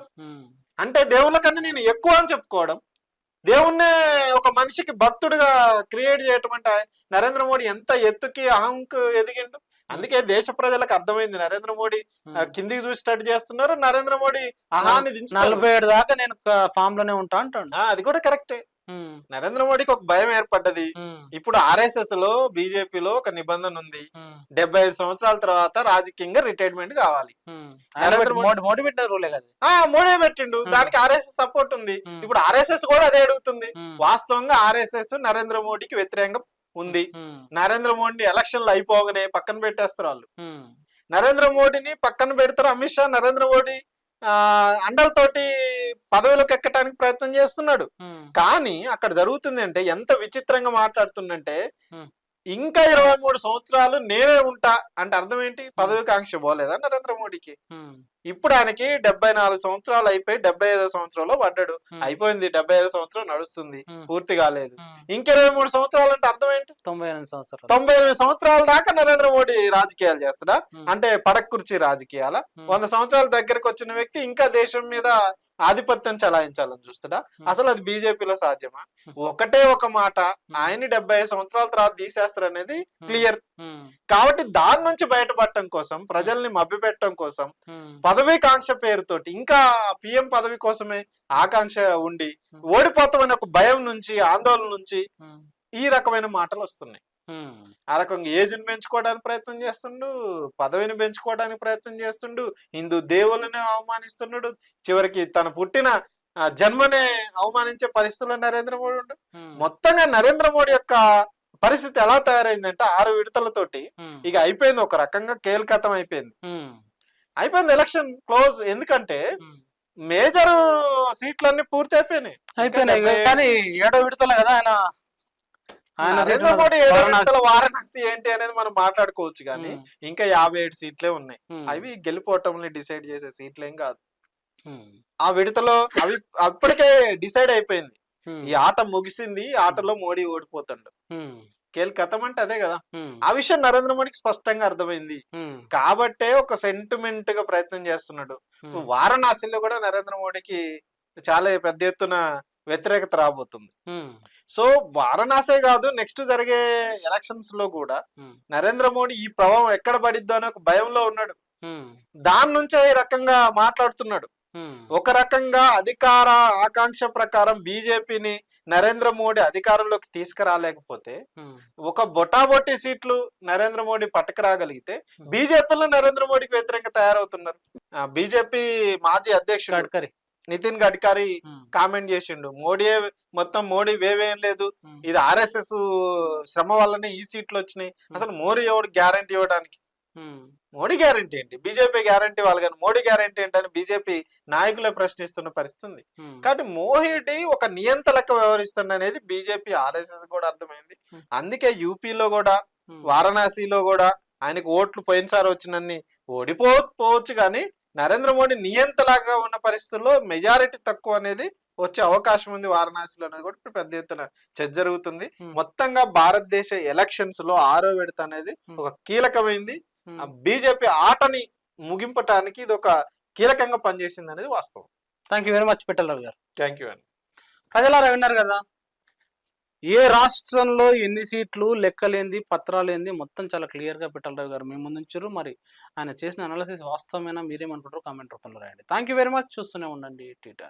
అంటే దేవుళ్ళ కన్నా నేను ఎక్కువ అని చెప్పుకోవడం, దేవుణ్ణే ఒక మనిషికి భక్తుడిగా క్రియేట్ చేయటం అంటే నరేంద్ర మోడీ ఎంత ఎత్తుకి అహంకు ఎదిగిండు. అందుకే దేశ ప్రజలకు అర్థమైంది నరేంద్ర మోడీ కిందికి చూసి స్టడీ చేస్తున్నారు, నరేంద్ర మోడీ అహాన్ని 47 దాకా నేను ఫామ్ లోనే ఉంటా అంటాడు. అది కూడా కరెక్టే. నరేంద్ర మోడీకి ఒక భయం ఏర్పడ్డది. ఇప్పుడు ఆర్ఎస్ఎస్ లో బీజేపీలో ఒక నిబంధన ఉంది, 75 సంవత్సరాల తర్వాత రాజకీయంగా రిటైర్మెంట్ కావాలి. మోడీ పెట్టిన రూలే కదా, మోడీ పెట్టిండు, దానికి ఆర్ఎస్ఎస్ సపోర్ట్ ఉంది. ఇప్పుడు ఆర్ఎస్ఎస్ కూడా అదే అడుగుతుంది. వాస్తవంగా ఆర్ఎస్ఎస్ నరేంద్ర మోడీకి వ్యతిరేకంగా ఉంది. నరేంద్ర మోడీ ఎలక్షన్లు అయిపోగానే పక్కన పెట్టేస్తారు వాళ్ళు. నరేంద్ర మోడీని పక్కన పెడతారు. అమిత్ షా నరేంద్ర మోడీ అండలతోటి పదవిలోకి ఎక్కడానికి ప్రయత్నం చేస్తున్నాడు. కానీ అక్కడ జరుగుతుంది అంటే ఎంత విచిత్రంగా మాట్లాడుతుందంటే, ఇంకా 23 సంవత్సరాలు నేనే ఉంటా అంటే అర్థం ఏంటి? పదవికాంక్ష పోలేదా నరేంద్ర మోడీకి? ఇప్పుడు ఆయనకి 74 సంవత్సరాలు అయిపోయి 75వ సంవత్సరంలో పడ్డాడు. అయిపోయింది, 75వ సంవత్సరం నడుస్తుంది, పూర్తి కాలేదు. ఇంక 23 సంవత్సరాలు అంటే అర్థం ఏంటి? 98 సంవత్సరాల దాకా నరేంద్ర మోడీ రాజకీయాలు చేస్తాడా? అంటే పడక కుర్చీ రాజకీయాల 100 సంవత్సరాల దగ్గరకు వచ్చిన వ్యక్తి ఇంకా దేశం మీద ఆధిపత్యం చలాయించాలని చూస్తాడా? అసలు అది బీజేపీలో సాధ్యమా? ఒకటే ఒక మాట, ఆయన్ని 75 సంవత్సరాల తర్వాత తీసేస్తారనేది క్లియర్. కాబట్టి దాని నుంచి బయటపడటం కోసం, ప్రజల్ని మభ్యపెట్టడం కోసం, పదవీకాంక్ష పేరుతోటి ఇంకా పిఎం పదవి కోసమే ఆకాంక్ష ఉండి ఓడిపోతామని ఒక భయం నుంచి, ఆందోళన నుంచి ఈ రకమైన మాటలు వస్తున్నాయి. ఆ రకంగా ఏజ్ని పెంచుకోవడానికి ప్రయత్నం చేస్తుండు, పదవిని పెంచుకోవడానికి ప్రయత్నం చేస్తుండు, హిందూ దేవుళ్ళని అవమానిస్తున్నాడు, చివరికి తన పుట్టిన జన్మనే అవమానించే పరిస్థితుల్లో నరేంద్ర మోడీ ఉండు. మొత్తంగా నరేంద్ర మోడీ యొక్క పరిస్థితి ఎలా తయారైందంటే 6 విడతలతోటి ఇక అయిపోయింది, ఒక రకంగా కేల్కతం అయిపోయింది. Election close. ఎందుకంటే మేజర్ సీట్లన్నీ పూర్తి అయిపోయినాయి. కానీ 7వ విడతల కదా నరేంద్ర మోడీ 7వ విడతల వారణాసి ఏంటి అనేది మనం మాట్లాడుకోవచ్చు. కానీ ఇంకా 57 సీట్లే ఉన్నాయి. అవి గెలిపోవటం డిసైడ్ చేసే సీట్లేం కాదు. ఆ విడతలో అవి అప్పటికే డిసైడ్ అయిపోయింది. ఈ ఆట ముగిసింది, ఆటలో మోడీ ఓడిపోతాడు. కేల్కతం అంటే అదే కదా. ఆ విషయం నరేంద్ర మోడీకి స్పష్టంగా అర్థమైంది. కాబట్టే ఒక సెంటిమెంట్ గా ప్రయత్నం చేస్తున్నాడు. వారణాసిలో కూడా నరేంద్ర మోడీకి చాలా పెద్ద ఎత్తున వ్యతిరేకత రాబోతుంది. సో వారణాసే కాదు, నెక్స్ట్ జరిగే ఎలక్షన్స్ లో కూడా నరేంద్ర మోడీ ఈ ప్రభావం ఎక్కడ పడిద్దో అనే ఒక భయంలో ఉన్నాడు. దాని నుంచే ఈ రకంగా మాట్లాడుతున్నాడు. ఒక రకంగా అధికార ఆకాంక్ష ప్రకారం బీజేపీని నరేంద్ర మోడీ అధికారంలోకి తీసుకురాలేకపోతే, ఒక బొటాబొట్టి సీట్లు నరేంద్ర మోడీ పట్టుకురాగలిగితే బీజేపీలో నరేంద్ర మోడీకి వ్యతిరేకంగా తయారవుతున్నారు. బీజేపీ మాజీ అధ్యక్షుడు నితిన్ గడ్కరీ కామెంట్ చేసిండు, మోడీ వేవేం లేదు, ఇది RSS శ్రమ వల్లనే ఈ సీట్లు వచ్చినాయి, అసలు మోడీ ఎవడు గ్యారంటీ ఇవ్వడానికి, మోడీ గ్యారంటీ ఏంటి, బీజేపీ గ్యారంటీ వాళ్ళు కానీ మోడీ గ్యారంటీ ఏంటని బీజేపీ నాయకులే ప్రశ్నిస్తున్న పరిస్థితి ఉంది. కాబట్టి మోడీ ఒక నియంత లెక్క వ్యవహరిస్తుంది అనేది బీజేపీ RSS కూడా అర్థమైంది. అందుకే యూపీలో కూడా వారణాసిలో కూడా ఆయనకు ఓట్లు పోయినసారి వచ్చినన్ని ఓడిపోవచ్చు, కానీ నరేంద్ర మోడీ నియంతలాగా ఉన్న పరిస్థితుల్లో మెజారిటీ తక్కువ అనేది వచ్చే అవకాశం ఉంది వారణాసిలో అనేది కూడా ఇప్పుడు పెద్ద ఎత్తున చర్చ జరుగుతుంది. మొత్తంగా భారతదేశ ఎలక్షన్స్ లో 6వ విడత అనేది ఒక కీలకమైంది. బీజేపీ ఆటని ముగింపటానికి ఇది ఒక కీలకంగా పనిచేసింది అనేది వాస్తవం. థ్యాంక్ యూ వెరీ మచ్ పిట్టలరావు గారు. థ్యాంక్ యూ అండి. ప్రజలారా విన్నారు కదా, ఏ రాష్ట్రంలో ఎన్ని సీట్లు లెక్కలేంది పత్రాలేంది మొత్తం చాలా క్లియర్గా పిట్టలరావు గారు మీ ముందు ఉంచారు. మరి ఆయన చేసిన అనాలిసిస్ వాస్తవమైనా మీరేమనుకుంటారో కామెంట్ రూపంలో రాయండి. Thank you very much. చూస్తూనే ఉండండి టీటా.